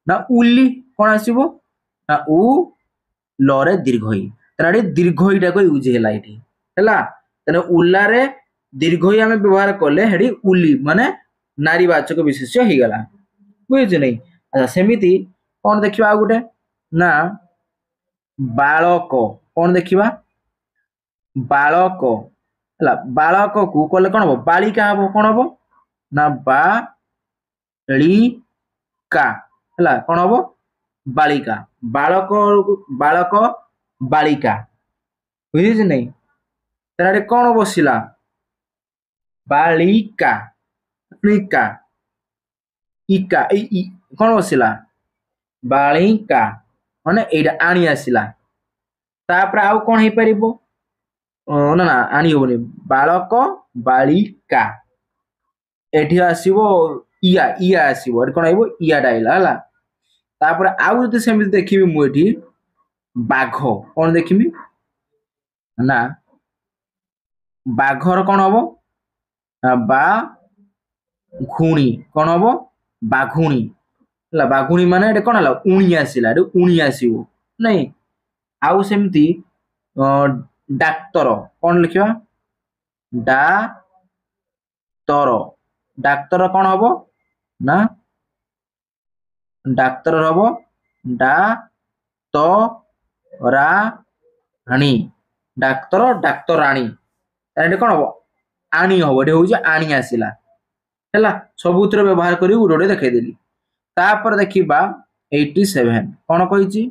ना उल्ली कौन आसीबो ना उ लरे दीर्घई तराडी दीर्घईटा को यूज हैला इठी हैला तने उल्ला रे दीर्घई आमे व्यवहार करले हेडी उल्ली माने नारीवाचक विशेष्य ही गला बुझे नहीं। अच्छा सेमिति कौन देखिबा आ गुटे ना बालक कौन देखिबा बालक हैला बालक को कहले कौन हो बालिका हबो कौन हबो ना बालिका हैला कौन हबो बालिका बालक बालक बालिका बुझे नहीं तेरे कौन बसिला बालिका बालिका इका ई कौन बसिला बालिका माने एटा आनी आसिला तापर आउ कौन हे परिबो ना ना आनी होबनी बालक बालिका एठी आसीबो इया इया आसीबो एठी कोन आइबो इया डाइला हला तापर आउ जति सेमिति देखिबी मु एठी बाघ कोन देखिबी ना बाघर कोन हबो ना बा घुणी कोन हबो बाघुणी हला बाघुणी माने एठी कोन हला उणी आसीला एठी उणी आसीबो नहीं आउ सेमिति डाक्टर कौन लिखा डा तर डाक्तर कौन हम ना डाक्तर हम डा तो राणी डाक्तर डाक्तराणी कौन हम आनी हम ये हूँ आनी आसला है सबुतर व्यवहार कर गोटे देखदेली तापर देखा 87 कौन कही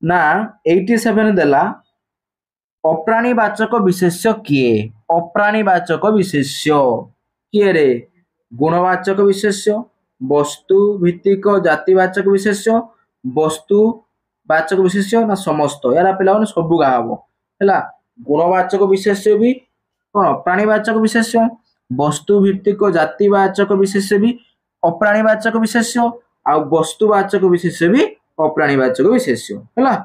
ना 87 देला अप्राणीवाचक विशेष्य किए अप्राणीवाचक विशेष्य किए रे गुणवाचक विशेष्य वस्तु भित्तिक जातिवाचक विशेष्य वस्तुवाचक विशेष्य ना समस्त यार पिला सबू गाँ हम है गुणवाचक विशेष्य भी कौन प्राणीवाचक विशेष्य वस्तु भित्तिक जातिवाचक विशेष्य भी अप्राणीवाचक विशेष्य आ वस्तुवाचक विशेष्य भी अप्राणीवाचक विशेष्य है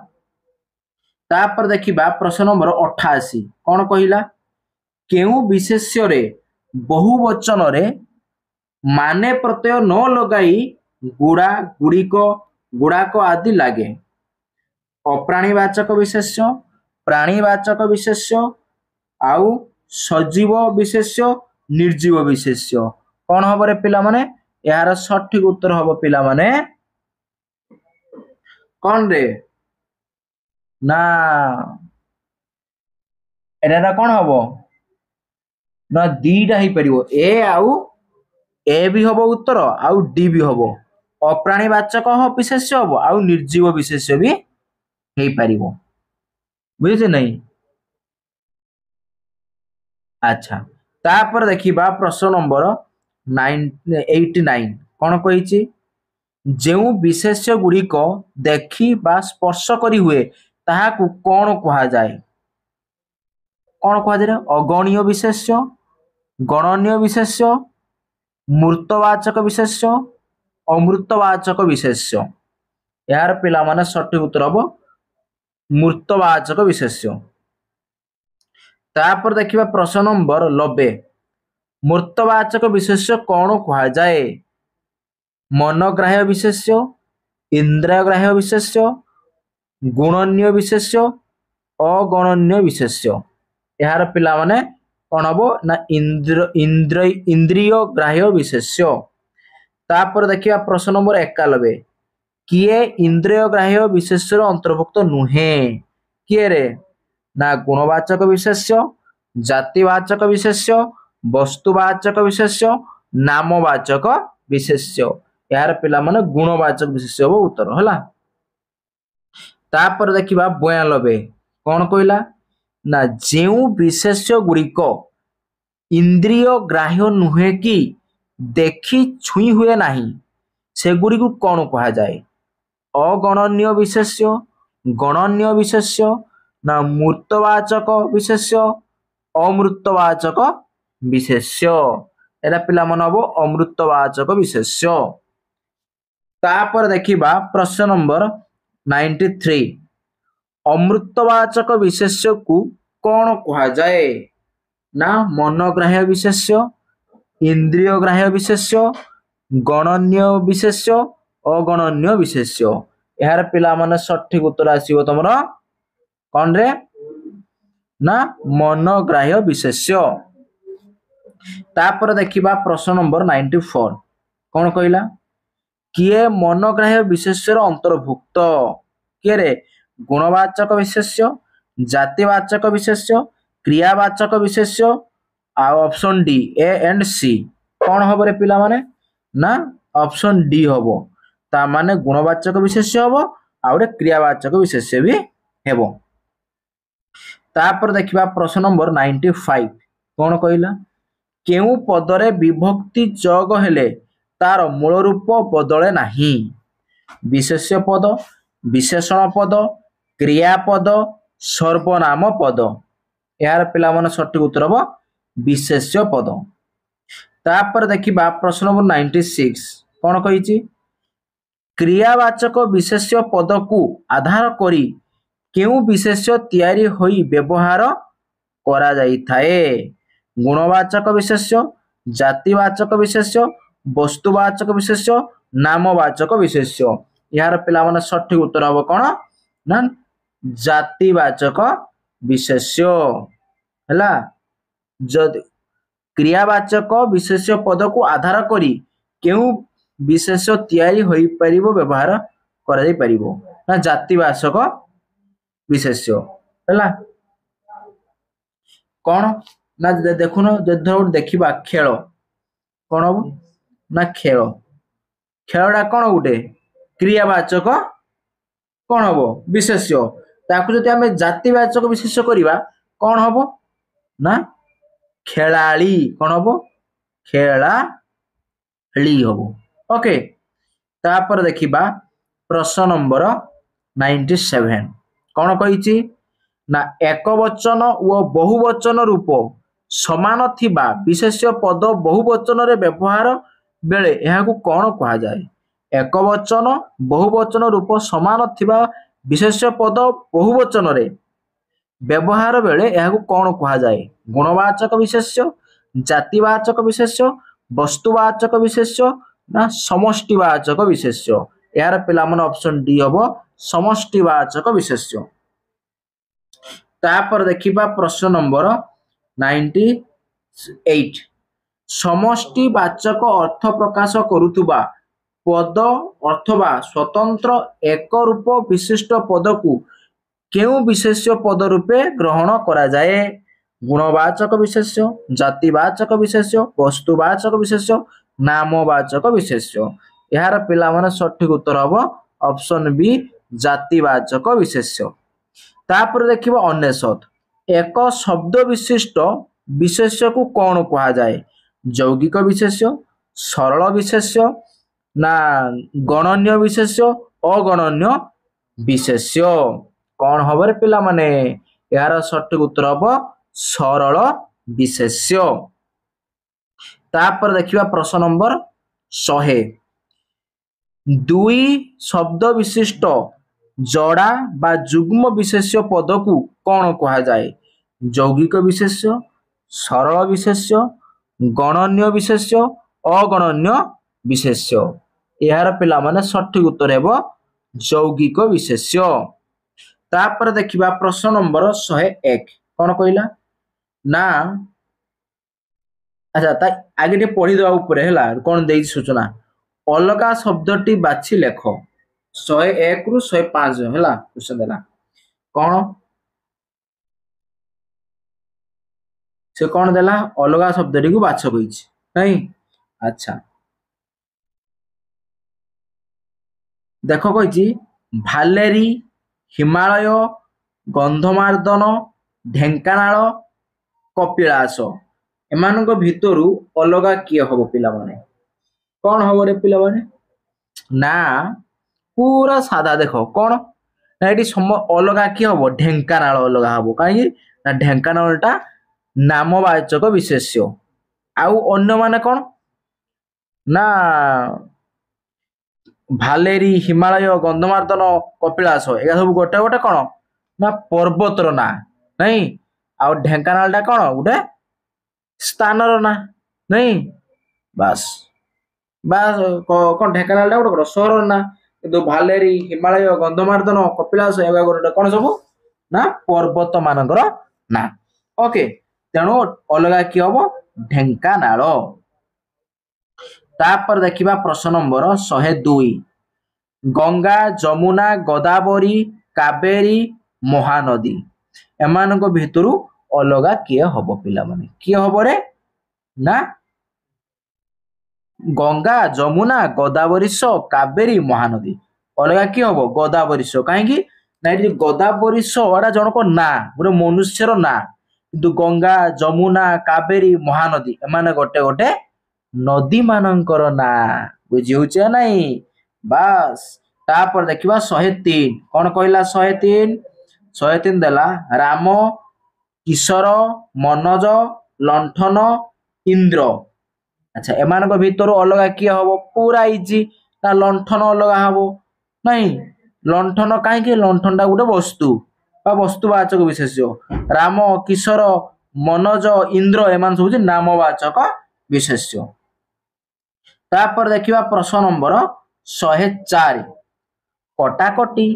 तापर देखिबा प्रश्न नंबर 88 कौन कहिला केउ विशेष्य रे बहुवचन रे माने प्रत्यय न लगाई गुड़ा गुड़िक गुड़ाक आदि लागे अप्राणीवाचक विशेष्य प्राणीवाचक विशेष्य आउ सजीव विशेष्य निर्जीव विशेष्य कौन हम रे पिला माने यार सठिक उत्तर हम पिला माने कौन रे ना एटा कौन हम ना दीटा ही परिवो ए आउ ए भी हम उत्तर आउ डी भी हम अप्राणीवाचक विशेष्य हम आउ निर्जीव विशेष्य भी हो पारिवो बुझे नहीं। अच्छा तापर देखिबा प्रश्न नंबर 89 कौन कही जो विशेष्य गुड़िक देखी बा स्पर्श करी हुए ताहाकु कौन कहा जाए कौन कहा जाए अगणीय विशेष्य गणनीय विशेष्य मूर्तवाचक विशेष्य अमृतवाचक विशेष्य यार पिला माने सठिक उत्तर हम मूर्तवाचक विशेष्य। तापर देखिबा प्रश्न नंबर 90 मूर्तवाचक विशेष्य कौन कहा जाए मनग्राह्य विशेष्य इंद्रियग्राह्य विशेष्य गुणन्य विशेष्य अगणन्य विशेष्य यार पिला माने कौन हम ना इंद्रिय ग्राह्य विशेष्य तापर देखिए प्रश्न नंबर 91 किए इंद्रिय ग्राह्य विशेष्य अंतर्भुक्त नुहे किए रे ना गुणवाचक विशेष्य जातिवाचक विशेष्य वस्तुवाचक विशेष्य नामवाचक विशेष्य यार पिला माने गुणवाचक विशेष्य हो उत्तर है तापर देखिबा 92 कौन कहला ना जेउ विशेष्य गुड़िक इंद्रिय ग्राह्य नुहे कि देखि छुई हुए नहीं सेगुड़ी को कौन कहा जाए अगणन्य विशेष्य गणन्य विशेष्य ना मूर्तवाचक विशेष्य अमृतवाचक विशेष्य एरा पिला मन हम अमृतवाचक विशेष्य तापर देखिबा प्रश्न नंबर 93 अमृतवाचक विशेष्य को कौन कहा जाए ना मनग्राह्य विशेष्य इंद्रिय ग्राह्य विशेष्य गणन्य विशेष्य अगणन्य विशेष्य यार पिला माने सठिक उत्तर आसीबो तमर कौन रे ना मनग्राह्य विशेष्य तापर देखिबा प्रश्न नंबर 94 कौन कहला किए मनग्राह्य विशेष्यर अंतर्भुक्त किए रे गुणवाचक विशेष्य जातिवाचक विशेष्य क्रियावाचक विशेष्य आ option D A and C कौन हम रे पिला माने ना ऑप्शन डी हम ता माने गुणवाचक विशेष्य हम आ क्रियावाचक विशेष्य भी हेबो तापर देखिबा प्रश्न नंबर 95 कौन कहला केउ पदरे विभक्ति जग हेले तार मूल रूप बदले नहीं विशेष्य पद विशेषण पद क्रियापद सर्वनाम पद यार पिला माने सठिक उत्तर हम विशेष्य पद तापर देखिबा प्रश्न नंबर 96 कौन कहिछि क्रियावाचक विशेष्य पद को आधार करी केउ विशेष्य तैयारी होई व्यवहार करा जाई थाए गुणवाचक विशेष्य जातिवाचक विशेष्य वस्तुवाचक विशेष्य नामवाचक विशेष्य यार पिला माने सठिक उत्तर हम कौन ना जातिवाचक विशेष्य हैला जद क्रियावाचक विशेष्य पद को आधार करी केउ विशेष्य तैयारी होई परिबो व्यवहार करा जाई परिबो ना जातिवाचक विशेष्य हैला कौन ना देखुन जद देखिबा खेल कौन हम ना खेल खेलटा कौन गुटे क्रियावाचक कौन हम विशेष्य ताकू जदि आमे जातिवाचक विशेष्य करिबा कौन हम ना खेलाड़ी कौन हम खेलाड़ी हम ओके तापर देखिबा प्रश्न नंबर 97 कौन कहिछि ना एक वचन व बहुवचन रूप समान थिबा विशेष्य पद बहुवचन रे व्यवहार बेले एहाकू कौन कहा जाए एक वचन बहुवचन रूप समान थिबा विशेष्य पद बहुवचन रे व्यवहार बेले एहाकू कौन कहा जाए गुणवाचक विशेष्य जातिवाचक विशेष्य वस्तुवाचक विशेष्य ना समष्टिवाचक विशेष्य यार पिला मन ऑप्शन डी हबो समष्टिवाचक विशेष्य तापर देखिबा प्रश्न नंबर 98 समष्टिवाचक अर्थ प्रकाश करुथुबा पद अथवा स्वतंत्र एक रूप विशिष्ट पद को केउ विशेष्य पद रूपे ग्रहण करा जाए गुणवाचक विशेष्य जातिवाचक विशेष्य वस्तुवाचक विशेष्य नामवाचक विशेष्य यार पिला माने सठिक उत्तर हबो ऑप्शन बी जातिवाचक विशेष्य तापर देखिबा 99 एक शब्द विशिष्ट विशेष्य को कौन कहा जाए यौगिक विशेष्य सरल विशेष्य ना गणन्य विशेष्य अगणन्य विशेष्य कौन हम रे पिला माने यार सठिक उत्तर हबो सरल विशेष्य तापर देखिबा प्रश्न नंबर 100 दुई शब्द विशिष्ट जड़ा बा जुग्म विशेष्य पद को कौन कहा जाए ଯୌଗିକ ବିଶେଷ୍ୟ, ସରଳ ବିଶେଷ୍ୟ, ଗଣନୀୟ ବିଶେଷ୍ୟ, ଅଗଣନୀୟ ବିଶେଷ୍ୟ। ଏହାର ପିଲାମାନେ ସଠିକ ଉତ୍ତର ହେବ ଯୌଗିକ ବିଶେଷ୍ୟ। ତାପରେ ଦେଖିବା ପ୍ରଶ୍ନ ନମ୍ବର 101 କଣ କହିଲା ନା ଆଚ୍ଛା ତା ଆगे ଟିକେ ପଢିଦେବା ଉପରେ ହେଲା କଣ ଦେଇଛି ସୂଚନା ଅଲଗା ଶବ୍ଦଟି ବାଛି ଲେଖ 101 ରୁ 105 ହେଲା କ୍ୱେଶ୍ଚନ ଦେଲା କଣ ସେ କଣ ଦେଲା ଅଲଗା ଶବ୍ଦଟିକୁ ବାଛ କହିଛି ନାଇଁ ଆଚ୍ଛା ଦେଖ କହିଛି ଭାଲେରୀ ହିମାଳୟ ଗନ୍ଧମାର୍ଦ୍ଦନ ଢେଙ୍କାନାଳ କପିଳାସ ଏମାନଙ୍କ ଭିତରୁ ଅଲଗା କିଏ ହବ ପିଲାମାନେ କଣ ହବ ରେ ପିଲାମାନେ ନା पूरा सादा देख कौन ना ये अलगा किए हम ढेंकानाल अलगा हम कहीं ढेंकानालटा नामवाचक विशेष्य आउ अन्य माने कौन ना भालेरी हिमालय गंधमार्दन कपिलास या सब गोटे गोटे कौन ना पर्वतर ना नहीं आउ ढेंकानालटा कौन गोटे स्थानर ना नहीं बास बास कौन ढेंकानालटा गोटे सहर ना किंतु भालेरी हिमालय गंधमार्दन कपिलास एवं गोटे कौन सब ना पर्वत मानकर ना ओके तेणु अलगा किए हम ढेंकानाल तापर देखिबा प्रश्न नंबर 102 गंगा जमुना गोदावरी कावेरी महानदी एमानक भितरु अलगा किए हब पिला माने किए हब रे ना गंगा जमुना गोदावरी कावेरी महानदी अलगा किए हब गोदावरी कहीं ना गोदावरी एटा जनक ना गोटे मनुष्यर ना किंतु गंगा जमुना कावेरी महानदी एमाने गोटे गोटे नदी मानकर ना बुझी होचे नहीं बास तापर देखिबा 103 कौन कहला 103 देला राम किशोर मनोज लंठन इंद्र अच्छा एमानक भितर अलगा किए हम पूरा इजी ना लंठन अलगा हम नहीं लंठन कहीं लंठनटा गोटे वस्तु वस्तुवाचक विशेष्य राम किशोर मनोज इंद्र एमान सब नामवाचक विशेष्य तापर देखिबा प्रश्न नंबर 104 कटाकटी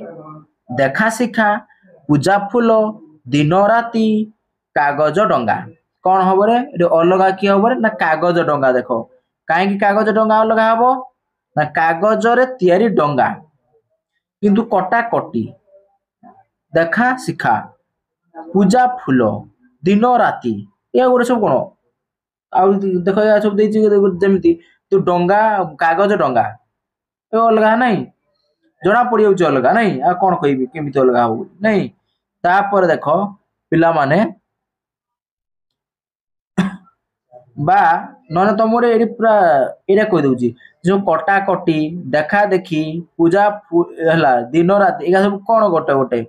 देखा शिखा पूजा फूल दिन राति कागज डंगा कौन हम रे अलगा किए हम ना कागज डंगा देख कहीं कागज डंगा अलगा हम ना कागज रे तैयारी डंगा किंतु कटाकटी देखा शिखा पूजा फूल दिन राति या गोटे सब कौन आ देख या सब जमी तू डंगा कागज डंगा ए अलगा नहीं जना पड़ जाऊँ अलगा नहीं आ कौन कह केमी अलगा हम नहीं तापर देख पिला माने बा नने तुम ये पूरा ये कहीदे जो कटाकटी देखा देखी पूजा है दिन राति या सब कौन गोटे गोटे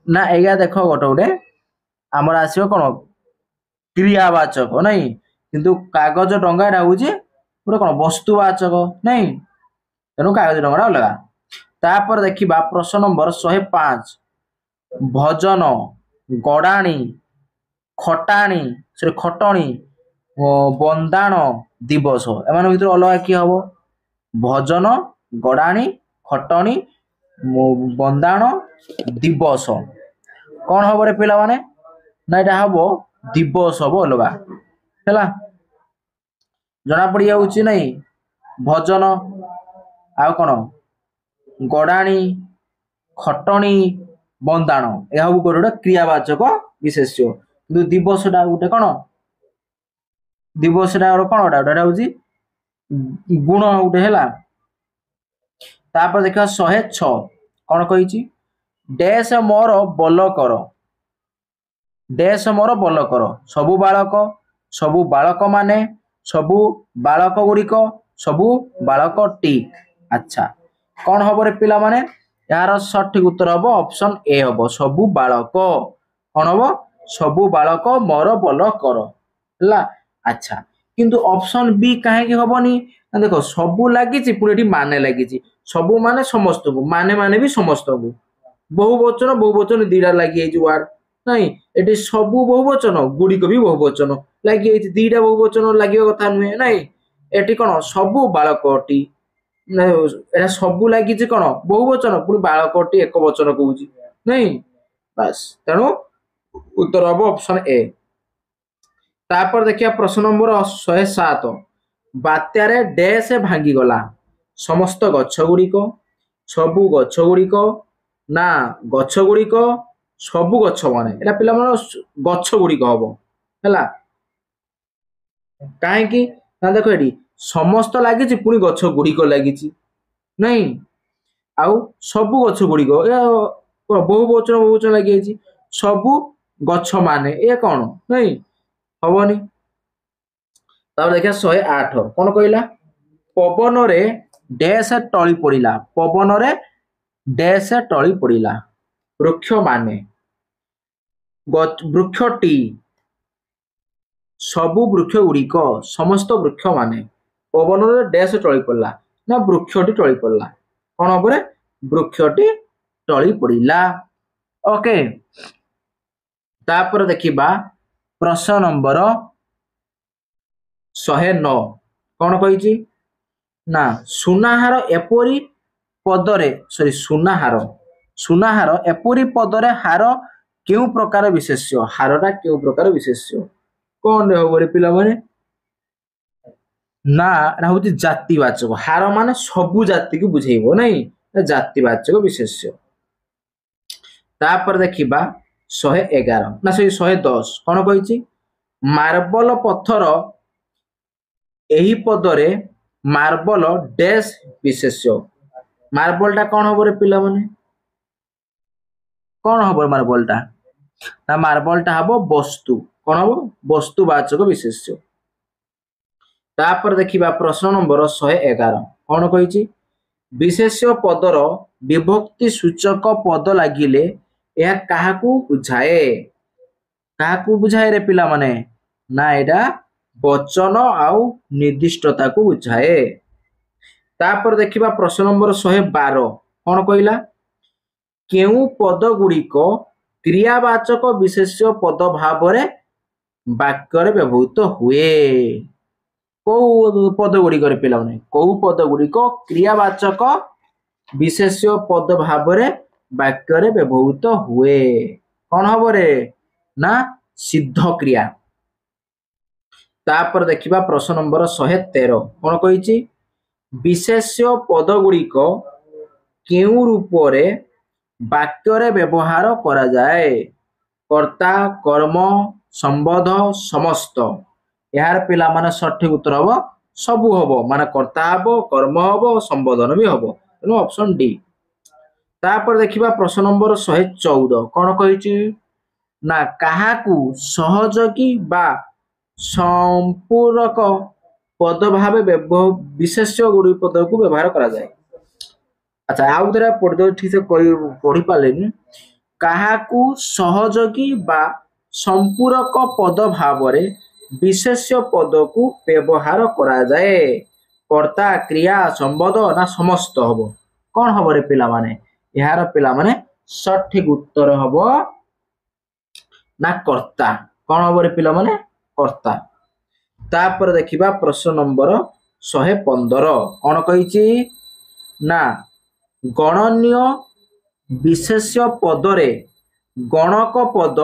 ना या देख गोटे गोटे आमर आसो कौन क्रियावाचक नहीं किंतु कागज डंगा हूँ गोटे कौन वस्तुवाचक नहीं तेणु कागज डंगा अलगा तापर देखिबा प्रश्न नंबर 105 भजन गड़ाणी खटाणी सॉरी खटणी बंदाण दिवस एमान भीतर अलग किए हम भजन गड़ाणी खटणी बंदाण दिवस कौन हम रे पिला माने ना यहाँ हम दिवस हम अलगा है जना पड़ जाऊँ नहीं भजन आ कौन गड़ाणी खटणी बंदाण यह गोटे गोटे क्रियावाचक विशेष्य किंतु दिवसटा गोटे कौन दिवसटा कौन गोटा हूँ गुण गोटे है तापर देखा 106 कौन कही डैश मोर बल कर डैश मोर बल कर सबु बालक माने सबु बालक गुड़िक सबु बालक टी अच्छा कौन हम रे पिला माने यार सठिक उत्तर हम ऑप्शन ए हम सबु बालक कौन हम सबु बालक मोर बल कर है अच्छा किंतु ऑप्शन बी कहीं हमनी देख सबू लगी पुणी माने लगी सबू माने समस्त को माने माने भी समस्त को बहुवचन दीटा लगी वार्ड ନାଇଁ ଏଠି ସବୁ ବହୁବଚନ गुड़िक भी बहुवचन लगी दीटा बहुवचन लगे कथा नुहे नाई एटी कौन सबू बालकटी एटा सबू लगी कौन बहुवचन पुणी बालकटी एक वचन कहूँ नहीं बस तेणु उत्तर हम ऑप्शन ए। तापर देखिए प्रश्न नंबर 107 बात्यारे डैश भांगीगला समस्त गछ गुड़िक सबू गछ गुड़िक ना गछ गुड़िक सबू गछ माने एटा पिला माने गछ गुड़िक हम है कहीं ना देख ये समस्त लगी पुणी गछ गुड़िक लगी नहीं आउ सबू गछ गुड़िक बहुवचन बहुवचन लगी सबू गछ माने ये कौन नहीं हबनी। तब देखिए 108 कौन कहला पवन रे डैश टली पड़ा पवन रे डैश टली पड़ा वृक्ष माने वृक्षटी सबू वृक्ष गुड़िक समस्त वृक्ष माने पवन रे डैश टली पड़ा ना वृक्षटी टली पड़ा कौन हम वृक्षटी टली पड़ा ओके। तापर देखिबा प्रश्न नंबर 109 कौन कही ना सुनाहार एपरी पदरे सॉरी सुनाहार सुनाहार एपरी पदरे हार क्यों प्रकार विशेष्य हारटा क्यों प्रकार विशेष्य कौन हम पिला माने ना हूँ जातिवाचक हार माने सबू जाति को बुझेब नहीं जातिवाचक विशेष्य। तापर देखिबा 111 ना सॉरी 110 कौन कही मार्बल पत्थर एही पदरे मार्बल डैश विशेष्य मार्बलटा कौन हम पिला माने कौन हम मार्बलटा ना मार्बलटा हम वस्तु कौन हम वस्तुवाचक विशेष्य। तापर देखिबा प्रश्न नंबर 111 कौन कही विशेष्य पदर विभक्ति सूचक पद लगिले यह काहाकू बुझाए काहाकू बुझाए रे पिला माने ना एडा वचन आउ निर्दिष्टता को बुझाए। तापर देखिबा प्रश्न नंबर 112 कौन कहला केउ पद गुड़िक क्रियावाचक विशेष्य पद भाव वाक्य व्यवहृत हुए कौ पद गुड़िक पिला माने कौ पद गुड़िक क्रियावाचक विशेष्य पद भाव वाक्य व्यवहृत हुए कौन हम रे ना सिद्ध क्रिया। तापर देखिबा प्रश्न नंबर 113 कौन कही विशेष्य पद गुड़िक केउ रूपरे वाक्य व्यवहार करा जाए कर्ता कर्म संबोध समस्त यार पिला माने सठिक उत्तर हम सबू हम माने कर्ता हम कर्म हम संबोधन भी हम तेणु ऑप्शन डी। तापर देखिबा प्रश्न नंबर 114 कौन कही ना काहाकू सहयोगी बा संपूरक पद भाव विशेष्य गुड़ी पद को व्यवहार करा जाए। अच्छा आउ थे पढ़ ठीक से पढ़ी पारे काहाकू सहयोगी बा संपूरक पद भाव विशेष्य पद को व्यवहार करा जाए कर्ता क्रिया संबोध ना समस्त हम कौन हम रे पिला माने यार पिला माने सठिक उत्तर हम ना कर्ता कौन हम रे पिला माने कर्ता। तापर देखिबा प्रश्न नंबर 115 कौन कही ना गणनीय विशेष्य पदरे गणक पद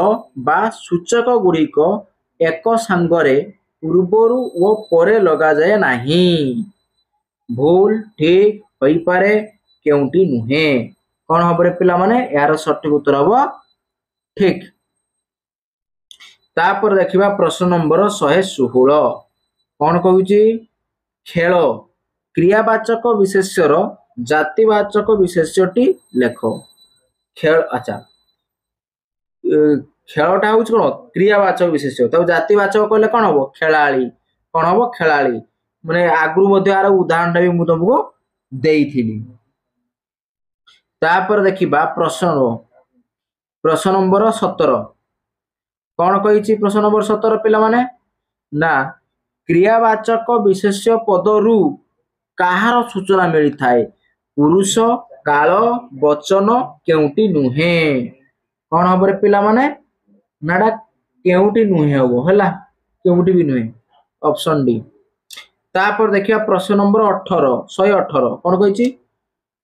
बा सूचक गुड़िक एक सांगरे पूर्वरु ओ परे लगा जाए नाही भूल ठीक होई पारे केउटी नुहे कौन हम रे पिला माने यार सठिक उत्तर हम ठीक। तापर देखिबा प्रश्न नंबर 116 कौन कहूँ खेल क्रियावाचक विशेष्यर जातिवाचक विशेष्यटी लेख खेल। अच्छा खेलटा हूँ कौन क्रियावाचक विशेष्य तब जातिवाचक कहले कौन हम खेलाड़ी कौन हम खेलाड़ी माने आगु यार उदाहरण भी मुझे तुमको देइथिली। तापर देखिबा प्रश्न नंबर 17 कौन कही प्रश्न नंबर 17 पिला माने ना क्रियावाचक विशेष्य पदरु कहार सूचना मिली थाए पुरुष काल वचन केउटी नुहे कौन हम रे पिला माने नाडा केउटी नुहे हबो हैला केउटी भी नुहे ऑप्शन डी। तापर देखिया प्रश्न नंबर 18 118 कोन कहिछि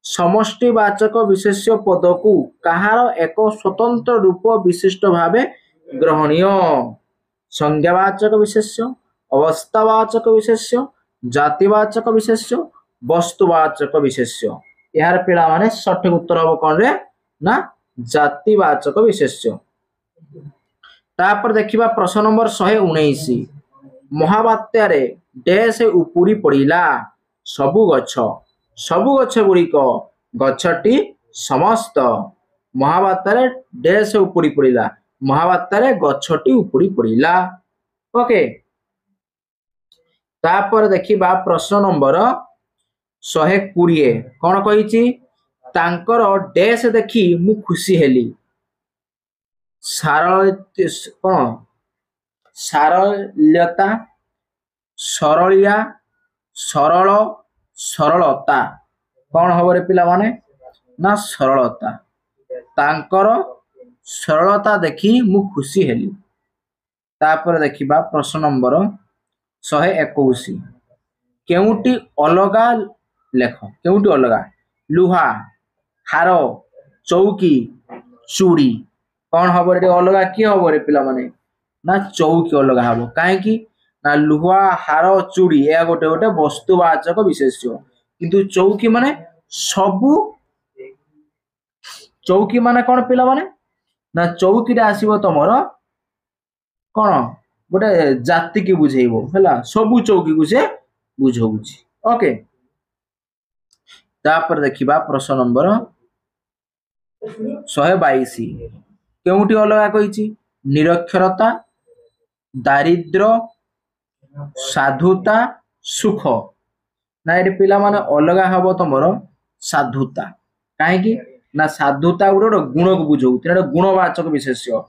समष्टिवाचक विशेष्य पद को कहार एक स्वतंत्र रूप विशिष्ट भावे ग्रहणीय संज्ञावाचक विशेष्य अवस्थावाचक विशेष्य जातिवाचक विशेष्य वस्तुवाचक विशेष्य यार पिला माने सठिक उत्तर हम कोन रे ना जातिवाचक विशेष्य। तापर देखिबा प्रश्न नंबर 119 महाबात्या रे डैश उपुरी पड़िला सबु गछ गुड़िक गछटी समस्त महाबात्या रे डैश उपुरी पड़िला महाबात्या रे गछटी उपुरी पड़िला ओके। तापर देखिबा प्रश्न नंबर 120 कौन कहिछि तांकर डैश देखी मु खुशी हेली कौन सारल्यता सरलिया सरल सरलता कौन हम रे पिला माने ना सरलता तांकर सरलता देखी मु खुशी हेली। तापर देखिबा प्रश्न नंबर 121 केउटी अलगा लेख केउटी अलगा लुहा हार चौकी चूड़ी कौन हम रे अलगा कि हम रे पिला माने ना चौकी अलगा हबो काहे ना लुहा हार चूड़ी या गोटे गोटे वस्तुवाचक विशेष्य किंतु चौकी माने सबु चौकी माने कौन पिला माने ना चौकीटा आसीबो तमरो कौन गोटे जाति की बुझेइबो हैला सबु चौकी को से बुझौछि ओके। तापर देखिबा प्रश्न नंबर 122 केउटी अलगा कहिछि निरक्षरता दारिद्र साधुता सुख ना एटी पिला माने अलगा हबो तमरो साधुता काहे ना साधुता गोटे गुण को बुझौ तेरा गुणवाचक विशेष्य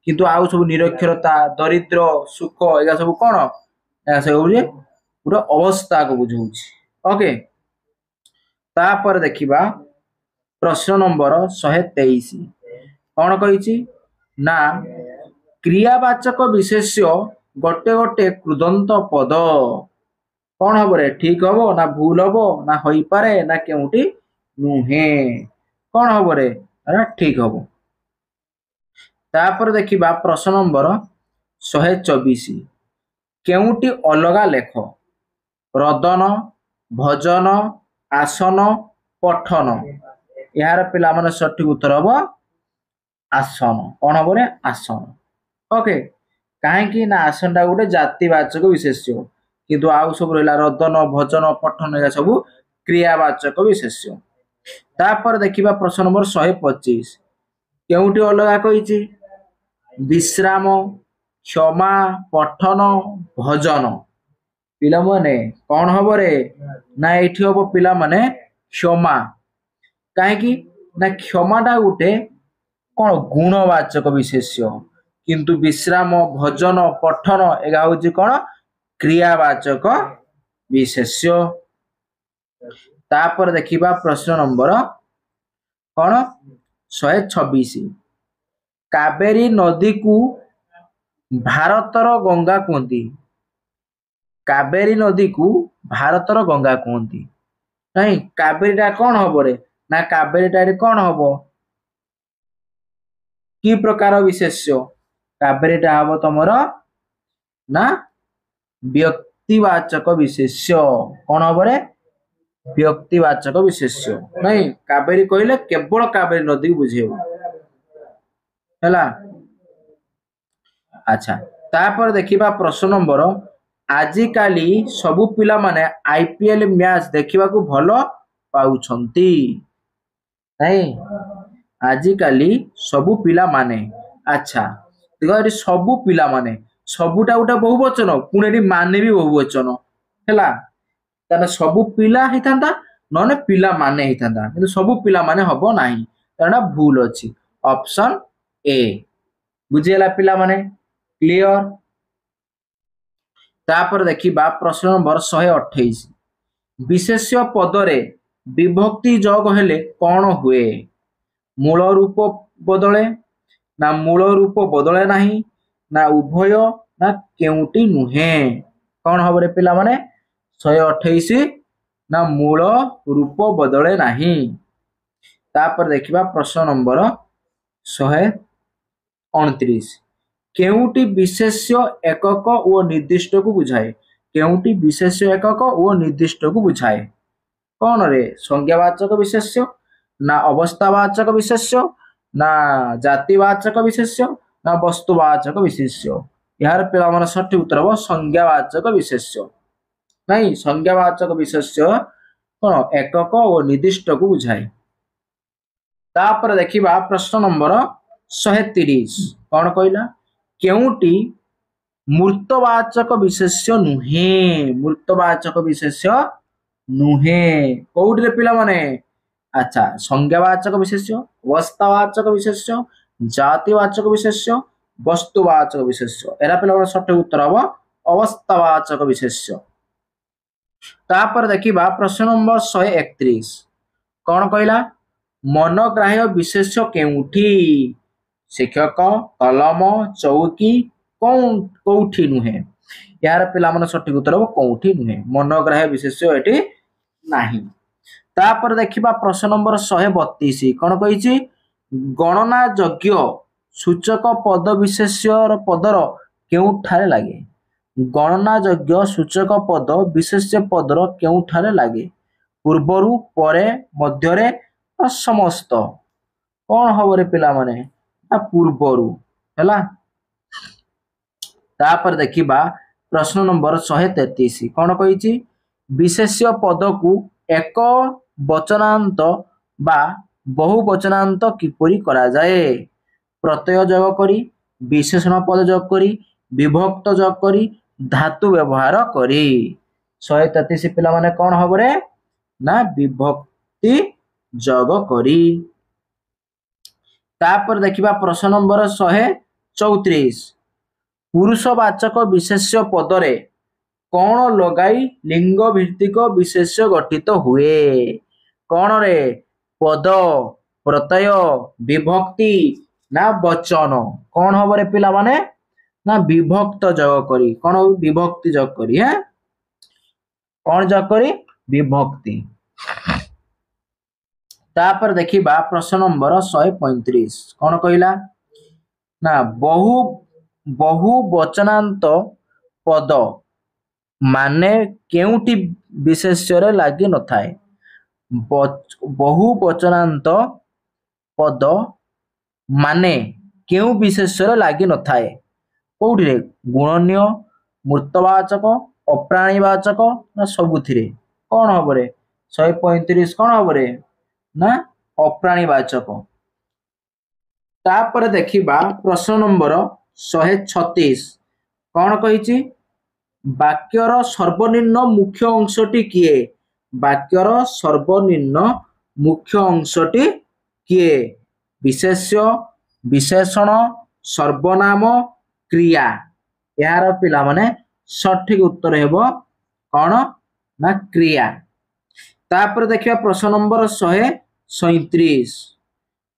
किंतु आउ सब निरक्षरता दरिद्र सुख एगा सब कोन एगा सब गोटे अवस्था को बुझौछि ओके। तापर देखिबा प्रश्न नंबर 123 कौन कहिछि ना क्रियावाचक विशेष्य गोटे गोटे कृदंत पद कौन हम रे ठीक हबो ना भूल हबो ना होई पारे ना केउटी नुहे कौन हम रे ठीक हबो। तापर देखिबा प्रश्न नंबर 124 केउटी अलगा लेख रदन भजन आसन पठन यार पिला माने सठिक उत्तर हबो आसन कौन हम रे आसन ओके काहे ना आसनटा गोटे जातिवाचक विशेष्य किंतु आउ सब रहला रदन भजन पठन या सब क्रियावाचक विशेष्य। तापर देखिबा प्रश्न नंबर 125 केउटी अलगा कहिछि विश्राम क्षमा पठन भजन पिला माने कौन हम रे ना एठी हबो पिला माने क्षमा काहे ना क्षमाटा गोटे कौन गुणवाचक विशेष्य किंतु विश्राम भजन पठन एगा होछि कौन क्रियावाचक विशेष्य। तापर देखिबा प्रश्न नंबर कौन 126 कावेरी नदी को भारतर गंगा कहती कावेरी नदी को भारतर गंगा कहती नहीं कावेरीटा कौन हम रे ना कावेरीटा कौन हम कि प्रकार विशेष्य कावेरीटा हम तमर ना व्यक्तिवाचक विशेष्य कौन हम रे व्यक्तिवाचक विशेष्य नहीं कावेरी कहले केवल कावेरी नदी को बुझेबो हैला। अच्छा तापर देखिबा प्रश्न नंबर आजिकाली सबु पिला माने आईपीएल मैच देखिबा को भलो पाउछंती नहीं आजिकाली सबु पिला माने अच्छा देखो एटी सबु पिला माने सबुटा गोटे बहुवचन पुणी माने भी बहुवचन हैला ताने सबु पिला हितांता नने पिला माने हितांता किंतु सबु पिला माने हबो नाही ताना भूल अछि ऑप्शन ए बुझियला पिला माने क्लियर। तापर देखिबा प्रश्न नंबर 128 विशेष्य पदरे विभक्ति जोग हेले कौन हुए मूल रूप बदले ନା ମୂଳ ରୂପ ବଦଳେ ନାହିଁ, ନା ଉଭୟ, ନା କେଉଁଟି ନୁହେଁ। କଣ ହବ ରେ ପିଲାମାନେ? 128 ନା ମୂଳ ରୂପ ବଦଳେ ନାହିଁ। ତାପରେ ଦେଖିବା ପ୍ରଶ୍ନ ନମ୍ବର 129। କେଉଁଟି ବିଶେଷ୍ୟ ଏକକ ଓ ନିର୍ଦ୍ଦିଷ୍ଟକୁ ବୁଝାଏ? କେଉଁଟି ବିଶେଷ୍ୟ ଏକକ ଓ ନିର୍ଦ୍ଦିଷ୍ଟକୁ ବୁଝାଏ? କଣ ରେ? ସଂଜ୍ଞାବାଚକ ବିଶେଷ୍ୟ, ନା ଅବସ୍ଥାବାଚକ ବିଶେଷ୍ୟ, ନା ଜାତିବାଚକ ବିଶେଷ୍ୟ, ନା ବସ୍ତୁବାଚକ ବିଶେଷ୍ୟ? ଏହାର ପିଲାମାନେ ସଠିକ ଉତ୍ତର ହେବ ସଂଜ୍ଞାବାଚକ ବିଶେଷ୍ୟ। ନାଇଁ, ସଂଜ୍ଞାବାଚକ ବିଶେଷ୍ୟ କଣ? ଏକକ ଓ ନିର୍ଦ୍ଦିଷ୍ଟକୁ ବୁଝାଏ। ତାପରେ ଦେଖିବା ପ୍ରଶ୍ନ ନମ୍ବର 130। କଣ କହିଲା? କେଉଁଟି ମୂର୍ତ୍ତବାଚକ ବିଶେଷ୍ୟ ନୁହେଁ? ମୂର୍ତ୍ତବାଚକ ବିଶେଷ୍ୟ ନୁହେଁ କୋଉଠିରେ ପିଲାମାନେ? ଆଚ୍ଛା, ସଂଜ୍ଞାବାଚକ ବିଶେଷ୍ୟ, ଅବସ୍ଥାବାଚକ ବିଶେଷ୍ୟ, ଜାତିବାଚକ ବିଶେଷ୍ୟ, ବସ୍ତୁବାଚକ ବିଶେଷ୍ୟ। ଏରା ପିଲାମାନେ ସଠିକ ଉତ୍ତର ହବ ଅବସ୍ଥାବାଚକ ବିଶେଷ୍ୟ। ତାପରେ ଦେଖିବା ପ୍ରଶ୍ନ ନମ୍ବର 131। କଣ କହିଲା? ମନଗ୍ରାହ୍ୟ ବିଶେଷ୍ୟ କେଉଁଠି? ଶିକ୍ଷକ, କଲମ, ଚୌକି, କୋଉଠି ନୁହେଁ? ଏହାର ପିଲାମାନେ ସଠିକ ଉତ୍ତର ହବ କୋଉଠି ନୁହେଁ। ମନଗ୍ରାହ୍ୟ ବିଶେଷ୍ୟ ଏଠି ନାହିଁ। ତାପରେ ଦେଖିବା ପ୍ରଶ୍ନ ନମ୍ବର 132। କଣ କହିଛି? ଗଣନା ଯୋଗ୍ୟ ସୂଚକ ପଦ ବିଶେଷ୍ୟର ପଦର କେଉଁଠାରେ ଲାଗେ? ଗଣନା ଯୋଗ୍ୟ ସୂଚକ ପଦ ବିଶେଷ୍ୟ ପଦର କେଉଁଠାରେ ଲାଗେ? ପୂର୍ବରୁ, ପରେ, ମଧ୍ୟରେ, ସମସ୍ତ? କଣ ହବ ରେ ପିଲାମାନେ? ନା ପୂର୍ବରୁ ହେଲା। ତାପରେ ଦେଖିବା ପ୍ରଶ୍ନ ନମ୍ବର 133। କଣ କହିଛି? ବିଶେଷ୍ୟ ପଦକୁ ଏକ ବଚନାନ୍ତ ବା ବହୁ ବଚନାନ୍ତ କିପରି କରାଯାଏ? ପ୍ରତ୍ୟୟ ଯୋଗ କରି, ବିଶେଷଣ ପଦ ଯୋଗ କରି, ବିଭକ୍ତ ଯୋଗ କରି, ଧାତୁ ବ୍ୟବହାର କରି। 133 ପିଲାମାନେ କଣ ହବ ରେ? ନା ବିଭକ୍ତି ଯୋଗ କରି। ତାପରେ ଦେଖିବା ପ୍ରଶ୍ନ ନମ୍ବର 134। ପୁରୁଷବାଚକ ବିଶେଷ୍ୟ ପଦରେ କଣ ଲଗାଇ ଲିଙ୍ଗ ଭିତ୍ତିକ ବିଶେଷ୍ୟ ଗଠିତ ହୁଏ? କଣ ରେ? ପଦ, ପ୍ରତ୍ୟୟ, ବିଭକ୍ତି, ନା ବଚନ? କଣ ହବ ରେ ପିଲାମାନେ? ନା ବିଭକ୍ତ ଯୋଗ କରି। କଣ ହବ? ବିଭକ୍ତି ଯୋଗ କରି। କଣ ଯୋଗ କରି? ବିଭକ୍ତି। ତାପରେ ଦେଖିବା ପ୍ରଶ୍ନ ନମ୍ବର 135। କଣ କହିଲା? ନା ବହୁ ବଚନାନ୍ତ ପଦ ମାନେ କେଉଁଟି ବିଶେଷ୍ୟରେ ଲାଗି ନଥାଏ? ବହୁ ବଚନାନ୍ତ ପଦ ମାନେ କେଉଁ ବିଶେଷ୍ୟରେ ଲାଗି ନଥାଏ? କୋଉଠିରେ? ଗୁଣନୀୟ, ମୂର୍ତ୍ତବାଚକ, ଅପ୍ରାଣୀବାଚକ, ନା ସବୁଥିରେ? କଣ ହବ ରେ? 135 କଣ ହବ ରେ? ନା ଅପ୍ରାଣୀବାଚକ। ତାପରେ ଦେଖିବା ପ୍ରଶ୍ନ ନମ୍ବର 136। କଣ କହିଛି? ବାକ୍ୟର ସର୍ବନିମ୍ନ ମୁଖ୍ୟ ଅଂଶଟି କିଏ? ବାକ୍ୟର ସର୍ବନିମ୍ନ ମୁଖ୍ୟ ଅଂଶଟି କିଏ? ବିଶେଷ୍ୟ, ବିଶେଷଣ, ସର୍ବନାମ, କ୍ରିୟା। ଏହାର ପିଲାମାନେ ସଠିକ ଉତ୍ତର ହେବ କଣ? ନା କ୍ରିୟା। ତାପରେ ଦେଖିବା ପ୍ରଶ୍ନ ନମ୍ବର 137।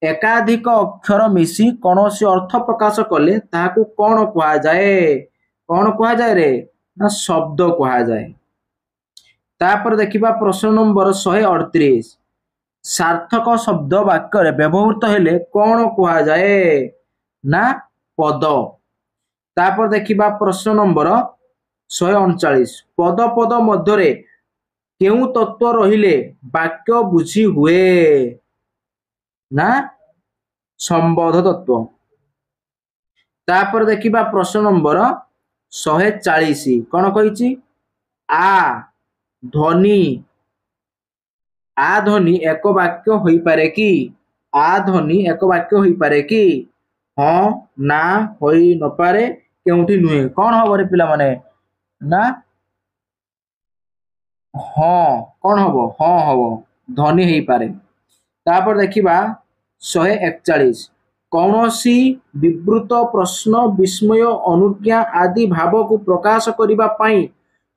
ଏକାଧିକ ଅକ୍ଷର ମିଶି କୌଣସି ଅର୍ଥ ପ୍ରକାଶ କଲେ ତାହାକୁ କଣ କୁହାଯାଏ? କଣ କୁହାଯାଏ ରେ? ନା ଶବ୍ଦ କୁହାଯାଏ। ତାପରେ ଦେଖିବା ପ୍ରଶ୍ନ ନମ୍ବର 138। ସାର୍ଥକ ଶବ୍ଦ ବାକ୍ୟରେ ବ୍ୟବହୃତ ହେଲେ କଣ କୁହାଯାଏ? ନା ପଦ। ତାପରେ ଦେଖିବା ପ୍ରଶ୍ନ ନମ୍ବର 139। ପଦ ପଦ ମଧ୍ୟରେ କେଉଁ ତତ୍ତ୍ୱ ରହିଲେ ବାକ୍ୟ ବୁଝି ହୁଏ? ନା ସମ୍ବୋଧ ତତ୍ତ୍ୱ। ତାପରେ ଦେଖିବା ପ୍ରଶ୍ନ ନମ୍ବର 140। କଣ କହିଛି? ଆ ଧ୍ୱନି ଏକ ବାକ୍ୟ ହୋଇପାରେ କି? ଆ ଧ୍ୱନି ଏକ ବାକ୍ୟ ହୋଇପାରେ କି? ହଁ, ନା, ହୋଇ ନପାରେ, କେଉଁଠି ନୁହେଁ? କଣ ହବ ରେ ପିଲାମାନେ? ନା ହଁ। କଣ ହବ? ହଁ ହବ, ଧ୍ୱନି ହେଇପାରେ। ତାପରେ ଦେଖିବା 141। କୌଣସି ବିବୃତ, ପ୍ରଶ୍ନ, ବିସ୍ମୟ, ଅନୁଜ୍ଞା ଆଦି ଭାବକୁ ପ୍ରକାଶ କରିବା ପାଇଁ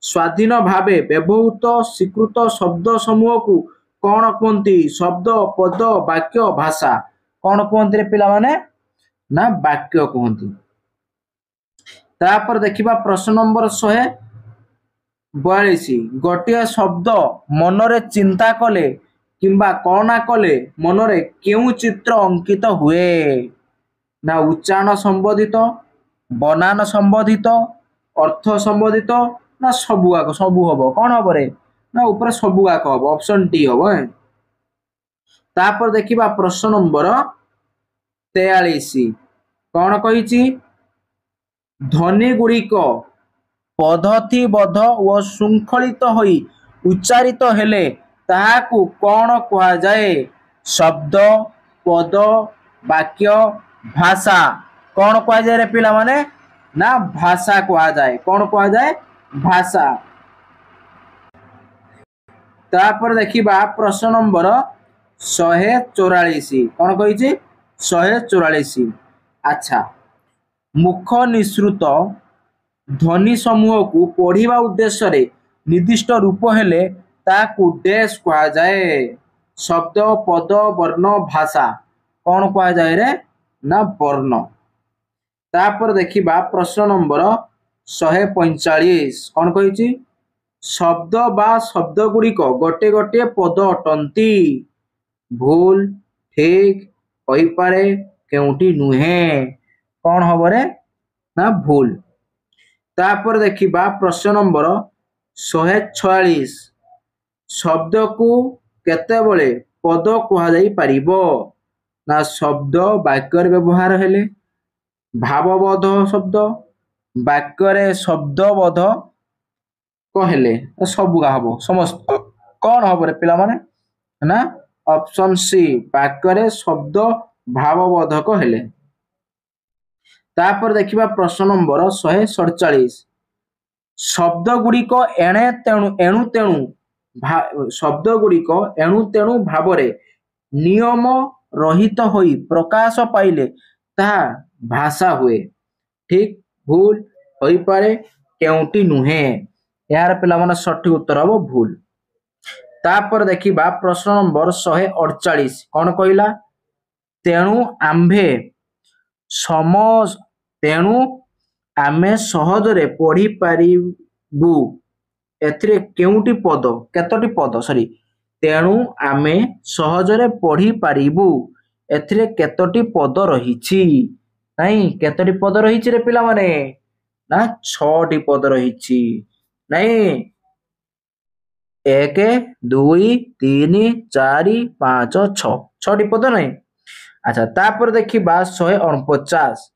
ସ୍ୱାଧୀନ ଭାବେ ବ୍ୟବହୃତ ସ୍ୱୀକୃତ ଶବ୍ଦ ସମୂହକୁ କଣ କୁହନ୍ତି? ଶବ୍ଦ, ପଦ, ବାକ୍ୟ, ଭାଷା। କଣ କୁହନ୍ତି ରେ ପିଲାମାନେ? ना वाक्य कहती। तापर देखिबा प्रश्न नंबर 142 गोटे शब्द मनरे चिंता कले किंबा कणा कले मनरे केउ चित्र अंकित हुए ना उच्चारण संबोधित बनान संबोधित अर्थ संबोधित ना सबु आक सबु हबो कौन हबो रे ना ऊपर सबु आक हबो ऑप्शन डी हबो। तापर देखिबा प्रश्न नंबर 43 कौन कहिछि ध्वनि गुड़िक पद्धतिबद्ध व शृंखलित होई उच्चारित हेले ताहाकु कौन कहा जाए शब्द पद वाक्य भाषा कौन कहा जाए रे पिला माने ना भाषा कहा जाए कौन कहा जाए भाषा। तापर देखिबा प्रश्न नंबर 144 कौन कहिछि 144 अच्छा मुख निसृत ध्वनि समूह को पढ़िबा उद्देश्य रे निर्दिष्ट रूप हेले ताकू डैश कहा जाए शब्द पद वर्ण भाषा कौन कहा जाए रे ना वर्ण। तापर देखिबा प्रश्न नंबर 145 कौन कहिछि शब्द बा शब्द गुड़िक गोटे गोटे पद अटंती भूल ठीक कहि पारे केउटी नुहे कौन हबो रे ना भूल। तापर देखिबा प्रश्न नंबर 146 शब्द को केतेबेले पद कहा जाई परिबो ना शब्द वाक्य व्यवहार हेले भावबोध शब्द वाक्य रे शब्दबोध कहले सबु हबो समस्त कौन हबो रे पिला माने ना ऑप्शन सी वाक्य रे शब्द भावबोधक हेले। तापर देखिबा प्रश्न नंबर 147 शब्द गुड़िक एणु तेणु शब्द गुड़िक एणु तेणु भावरे नियम रहित होई प्रकाश पाइले ताहा भाषा हुए ठीक भूल होई पारे केउटी नुहे यार पिला माने सठिक उत्तर हबो भूल। तापर देखिबा प्रश्न नंबर 148 कौन कहला तेणु आम्भे समझ तेणु आमे सहजरे पढ़ी पारिबु एथिरे केउटी पद केतोटी पद सॉरी तेणु आमे सहजरे पढ़ी पारिबु एथिरे केतोटी पद रहिछि नहीं केतोटी पद रहिछि रे पिला माने ना 6टी पद रहिछि नहीं 1 2 3 4 5 6 6टी पद नहीं। अच्छा तापर देखिबा 149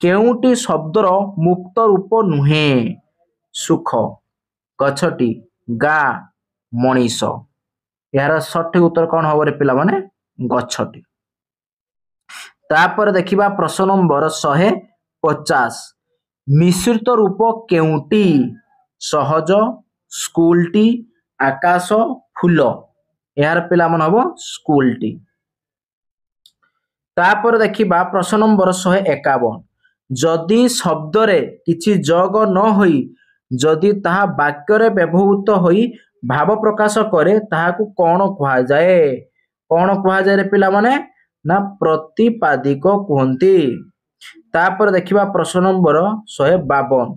केउटी शब्दर मुक्त रूप नुहे सुख गछटी गा मनीष यार सठिक उत्तर कौन हबो रे पिला माने गछटी। तापर देखिबा प्रश्न नंबर 150 मिश्रित रूप केउटी सहज स्कूलटी आकाश फूल यार पिला मन हबो स्कूलटी। तापर देखिबा प्रश्न नंबर 151 जदि शब्द रे किछि जोग न होई जदि ताहा वाक्य रे व्यवहृत होई भाव प्रकाश करे ताहाकू कौन कहा जाए रे पिला माने ना प्रतिपादिक कहंती। तापर देखिबा प्रश्न नंबर 152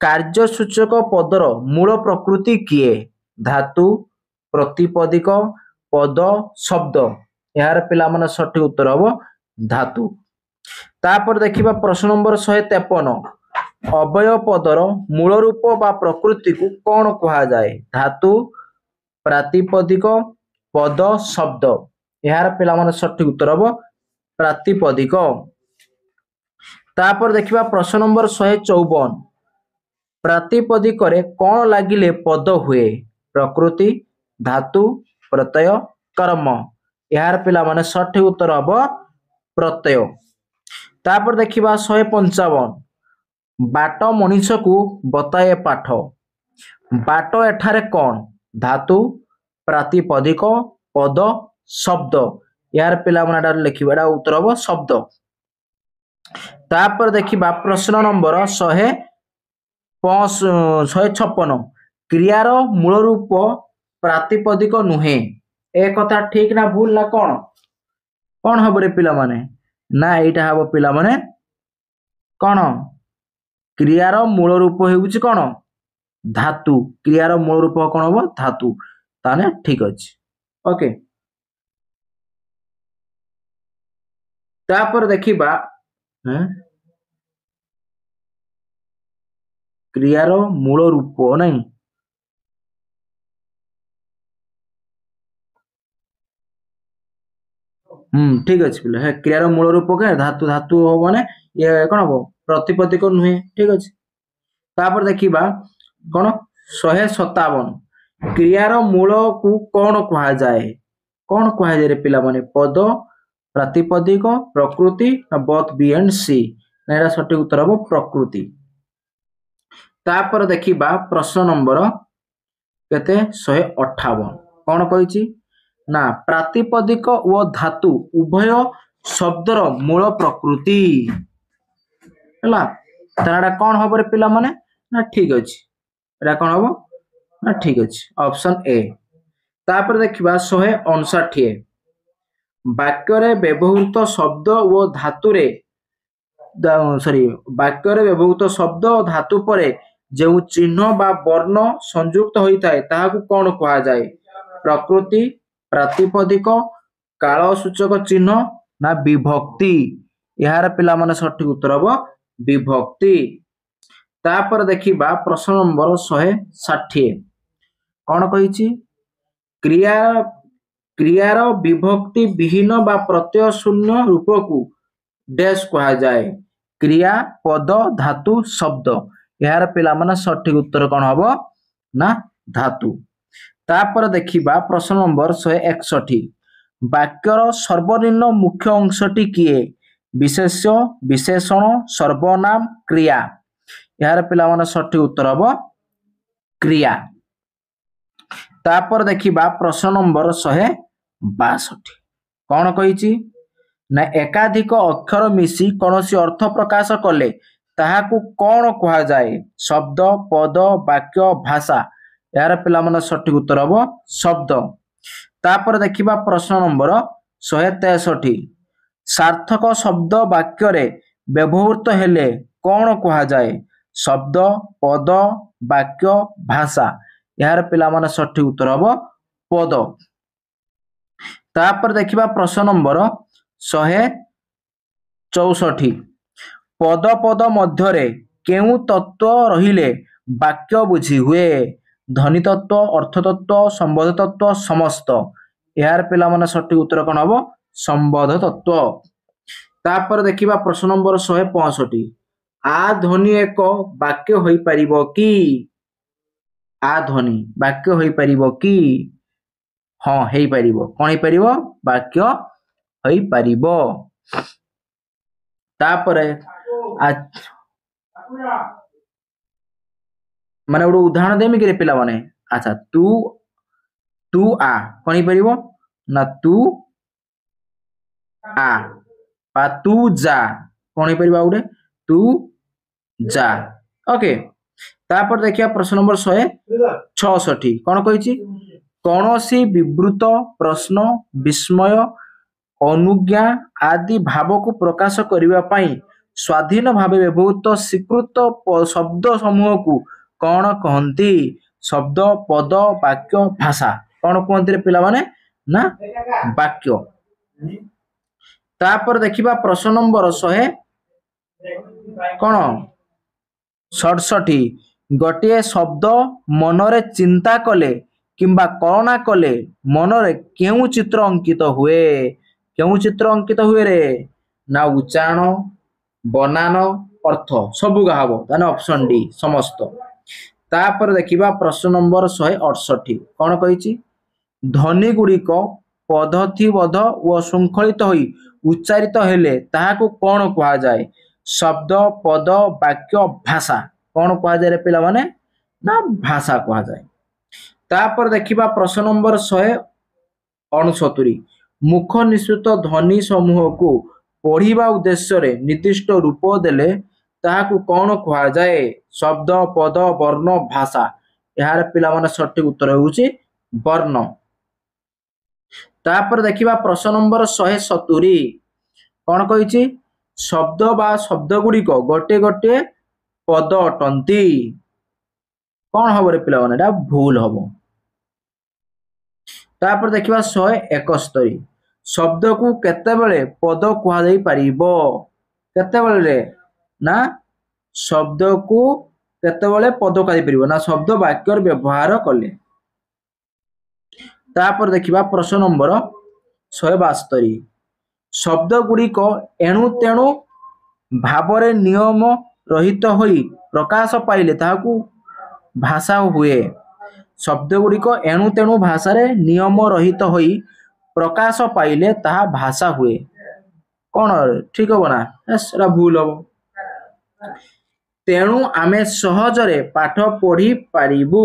कार्यसूचक पदर मूल प्रकृति किए धातु प्रतिपदिक पद शब्द यार पिला माने सठिक उत्तर हबो धातु। तापर देखिबा प्रश्न नंबर 153 अवय पदर मूल रूप बा प्रकृति को कौन कहा जाए धातु प्रातिपदिक पद शब्द यार पिला माने सठिक उत्तर हबो प्रातिपदिक। तापर देखिबा प्रश्न नंबर 154 प्रातिपदिक रे कौन लागिले पद हुए प्रकृति धातु प्रत्यय कर्म यार पिला माने सठिक उत्तर हबो प्रत्यय। तापर देखिबा 155 बाट मनीष को बताए पाठ बाट एठारे कौन धातु प्रातिपदिक पद शब्द यार पिला माने लिखिबा उत्तर हबो शब्द। तापर देखिबा प्रश्न नंबर 156 क्रियार मूल रूप प्रातिपदिक नुहे ए कथा ठीक ना भूल ना कौन कौन हबो रे पिला माने ना एटा हम पिला माने कौन क्रियार मूल रूप होउछि कौन धातु क्रियार मूल रूप कौन हम धातु ताने ठीक अछि ओके तापर देखिबा क्रियार मूल रूप नहीं ठीक अच्छे पिला है क्रियार मूल रूप के धातु धातु माने ये कौन हम प्रतिपदिक नुहे ठीक अच्छे तापर देखिबा कौन 157 क्रियार मूल को कौन कहा जाए कौन कहा जाए रे पिला माने पद प्रातिपदिक प्रकृति बोथ बी एंड सी एरा सठिक उत्तर हम प्रकृति तापर देखिबा प्रश्न नंबर केते 158 कौन कहिछि ना प्रातिपदिक व धातु उभय शब्दर मूल प्रकृति हैला तारा कौन हबो रे पिला माने ना ठीक अछि एरा कौन हबो ना ठीक अछि ऑप्शन ए तापर देखिबा 159 वाक्य रे व्यवहृत शब्द व धातु रे सॉरी वाक्य रे व्यवहृत शब्द और धातु परे जो चिन्ह बा वर्ण संयुक्त होता है ताहाकु कौन कहा जाए प्रकृति प्रातिपदिक कालसूचक चिन्ह ना विभक्ति यार पिला माने सठिक उत्तर हबो विभक्ति तापर देखिबा प्रश्न नंबर 160 कौन कहिछि क्रिया क्रियार विभक्ति विहीन बा प्रत्यय शून्य रूप को डैश कहा जाए क्रिया पद धातु शब्द यार पिला माने सठिक उत्तर कौन हबो ना धातु तापर देखिबा प्रश्न नंबर 161 वाक्यर सर्वनिम्न मुख्य अंशटी किए विशेष्य विशेषण सर्वनाम क्रिया यार पिला माने सठिक उत्तर हबो क्रिया तापर देखिबा प्रश्न नंबर 162 कौन कहिछि ना एकाधिक अक्षर मिसी कौनसी अर्थ प्रकाश कले ताहाकु कौन कहा जाए शब्द पद वाक्य भाषा यार पिला माने सठिक उत्तर हबो शब्द तापर देखिबा प्रश्न नंबर 163 सार्थक शब्द वाक्य रे व्यवहृत हेले कौन कहा जाए शब्द पद वाक्य भाषा यार पिला माने सठिक उत्तर हबो पद तापर देखिबा प्रश्न नंबर 164 पद पद मध्यरे केउ तत्व रहिले वाक्य बुझी हुए ध्वनि तत्व अर्थ तत्व संबोध तत्व समस्त यार पिला माने सठिक उत्तर कौन हबो संबोध तत्व तापर देखिबा प्रश्न नंबर 165 आ ध्वनि एक वाक्य होई परिबो की आ ध्वनि वाक्य होई परिबो की हाँ हेई परिबो कौन हेई परिबो वाक्य होई परिबो तापर माने गोटे उदाहरण देमी कि पिला माने अच्छा तू तू आ कौन हेई परिबो ना तू आ पा तू जा कौन हेई परिबो गोटे तू जा ओके तापर देखिया प्रश्न नंबर 166 कौन कहिछि कौनसी विवृत प्रश्न विस्मय अनुज्ञा आदि भाव को प्रकाश करने पाई स्वाधीन भाव व्यवहृत स्वीकृत शब्द समूह को कौन कहती शब्द पद वाक्य भाषा कौन कहते पिला माने ना वाक्य तापर देखिबा प्रश्न नंबर 100 कौन 67 गोटे शब्द मनरे चिंता कले किंबा कल्पना कले मनरे केउ चित्र अंकित हुए केउ चित्र अंकित हुए रे ना उच्चारण बनान अर्थ सबु गाहब ताने ऑप्शन डी समस्त तापर देखिबा प्रश्न नंबर 168 कौन कहिछि ध्वनि गुड़िक पद्धतिबद्ध व श्रृंखलित होई उच्चारित हेले ताहाको कौन कहा जाए शब्द पद वाक्य भाषा कौन कहा जाए रे पिला माने ना भाषा कहा जाए तापर देखिबा प्रश्न नंबर 169 मुख निश्चित ध्वनि समूह को पढ़िबा उद्देश्य रे निर्दिष्ट रूप देले ताहाकु कौन कहा जाए शब्द पद वर्ण भाषा यार पिला माने सठिक उत्तर होउची वर्ण तापर देखिबा प्रश्न नंबर 170 कौन कही शब्द बा शब्द गुड़िक गोटे गोटे पद अटंती कौन हम रे पिला माने भूल हम। तापर देखिबा 171 शब्द को केतेबेले पद कुहा जाई परिबो केतेबेले रे ना शब्द को केतेबेले पद कुहा जाई परिबो ना शब्द वाक्यर व्यवहार कले। तापर देखिबा प्रश्न नंबर 172 शब्द गुड़िक एणु तेणु भावरे नियम रहित होई प्रकाश पाइले ताहाकू भाषा हुए। शब्द गुड़िक एणु तेणु भाषा रे नियम रहित होई प्रकाश पाइले ताहा भाषा हुए कौन ठीक हो ना एरा भूल हम। तेणु आमे सहजरे पाठ पढ़ी पारिबु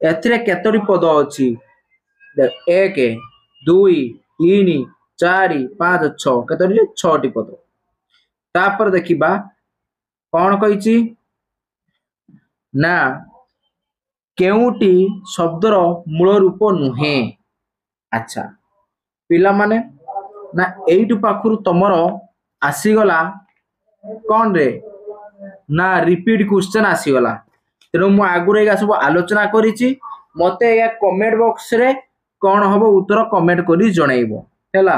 एथिरे केतोटी पद अछि 1 2 3 4 5 6 केतोटी 6टी पद। तापर देखिबा कौन कही ना केउटी शब्दर मूल रूप नुहे। अच्छा पिला माने ना एइटु पाखरु तमर आसीगला कौन रे ना रिपीट क्वेश्चन आसीगला तेणु मु आगुरे सब आलोचना करिछि मते या कमेंट बॉक्स रे कौन हम उत्तर कमेंट करी जणाइबो हैला।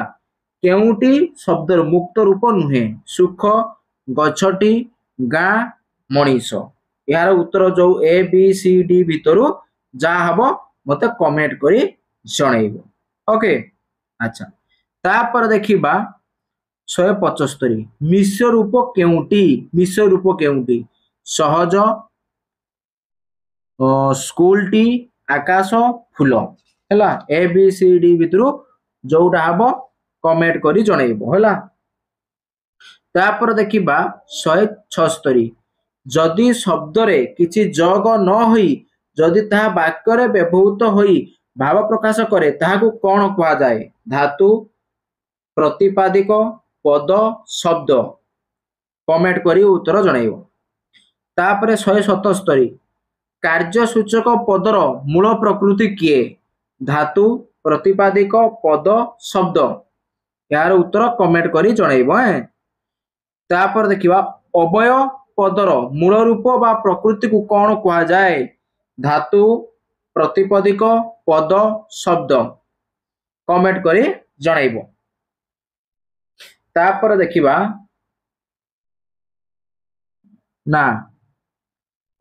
केउटी शब्दर मुक्त रूप नुहे सुख गछटी गाँ मनीष यार उत्तर जो ए बी सी डी भितरु जा हबो मते कमेंट करी जणाइबो ओके। अच्छा तापर देखिबा 175 मिश्र रूप केउटी मिश्र रूप केउटी सहज स्कूल टी आकाश फूल हैला ए बी सी डी भितरु जोटा हबो कमेंट करी जणाइबो हैला। तापर देखिबा 176 जदि शब्द रे किछि जग न होई जदि ताहा वाक्य रे व्यवहृत होई भाव प्रकाश करे ताहाकू कौन कहा जाए धातु प्रतिपादिक पद शब्द कमेंट करी उत्तर जणाइबो। तापर 177 कार्यसूचक पदर मूल प्रकृति किए धातु प्रतिपादिक पद शब्द यार उत्तर कमेंट करी जणाइबो। तापर देखिबा अवय पदर मूल रूप बा प्रकृति को कौन कहा जाए धातु प्रतिपदिक पद शब्द कमेंट करी जणाइबो। तापर देखिबा ना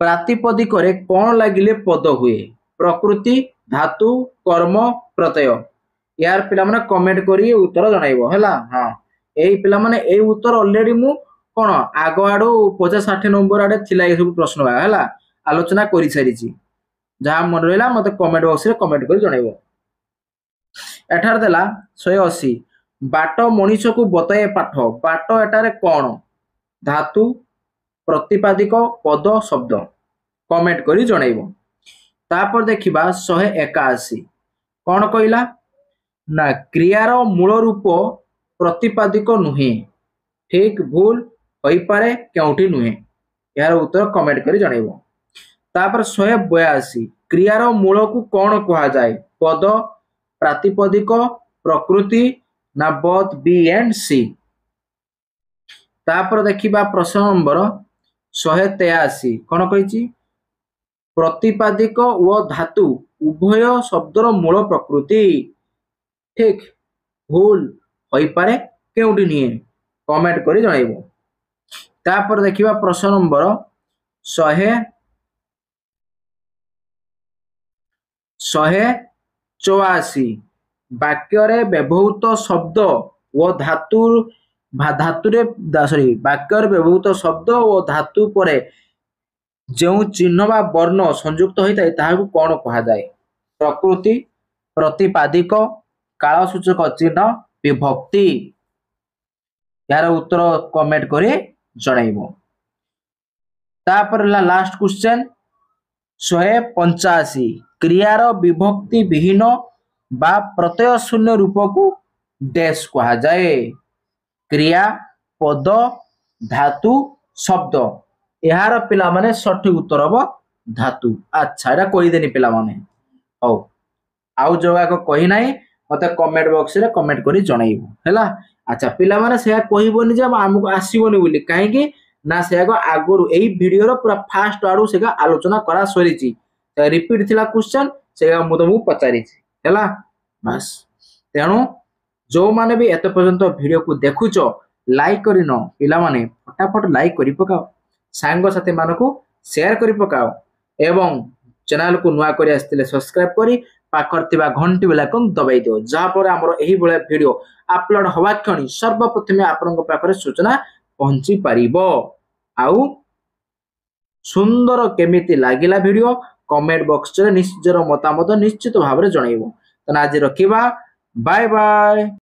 प्रातिपदिक रे कौन लागिले पद हुए प्रकृति धातु कर्म प्रत्यय यार पिला माने कमेंट करी उत्तर जणाइबो हैला। हां एई पिला माने एई उत्तर ऑलरेडी मु कोन आगो आडो 50 60 नंबर आडे थिला ए सब प्रश्न बा हैला आलोचना करि सारिछि जहा मन रहला मते कमेंट बॉक्स रे कमेंट करी जणाइबो। एठार देला 180 बाट मनीष को बताए पाठ बाट एटारे कौन धातु प्रतिपादिक पद शब्द कमेंट करी जणाइबो। तापर देखिबा 181 कौन कहिला ना क्रियार मूल रूप प्रतिपादिक नुहे ठीक भूल होई पारे केउठी नुहे यार उत्तर कमेंट करी जणाइबो। तापर 182 क्रियार मूल को कौन कहा जाए पद प्रातिपदिक प्रकृति ना बोथ बी एंड सी। तापर देखिबा प्रश्न नंबर 183 कौन कहिछि प्रतिपादिक व धातु उभय शब्दर मूल प्रकृति ठीक भूल होई पारे केउठी निए कमेंट करी जणाइबो। तापर देखिबा प्रश्न नंबर 184 वाक्य रे व्यवहृत शब्द व धातु धातुरे सॉरी वाक्य रे व्यवहृत शब्द व धातु परे जो चिन्ह बा वर्ण संयुक्त होता है ताहाकू कौन कहा जाए प्रकृति प्रतिपादिक कालसूचक चिन्ह विभक्ति यार उत्तर कमेंट करे जणाइबो। तापर लास्ट क्वेश्चन 185 क्रियार विभक्ति विहीन बा प्रत्यय शून्य रूप को डैश कहा जाए क्रिया पद धातु शब्द यार पिला माने सठिक उत्तर हम धातु। अच्छा एटा कहि देनी पिला माने हौ आउ जगह को कहि नाही मते कमेंट बॉक्स रे कमेंट करी जणाइबो हैला। अच्छा पिला माने से कहबोनी जे हमको आसीबोनी बोली काहेकि ना से आगुरु एई वीडियो पूरा फास्ट आडू से आलोचना करा सरीची रिपीट थिला क्वेश्चन से मु तुमको पचारी हैला बस तेणु जो माने भी एत पर्यंत वीडियो को देखुच लाइक करिनो पिला माने फटाफट लाइक करि पकाओ सांग साथी मानको शेयर करि पकाओ एवं चैनल को नुआ करी आस्तिले सब्सक्राइब करी पाखर थिबा घंटी बेल आइकन दबाई दियो जहा पर हमर एही बळे वीडियो अपलोड हवा क्षणी सर्वप्रथमे आपनक पाखरे सूचना पहुंची पारिबो आउ सुंदर केमिति लागिला वीडियो कमेंट बॉक्स रे निश्चित मतामत निश्चित भाव में जनइबो तना आज रखिबा बाय बाय।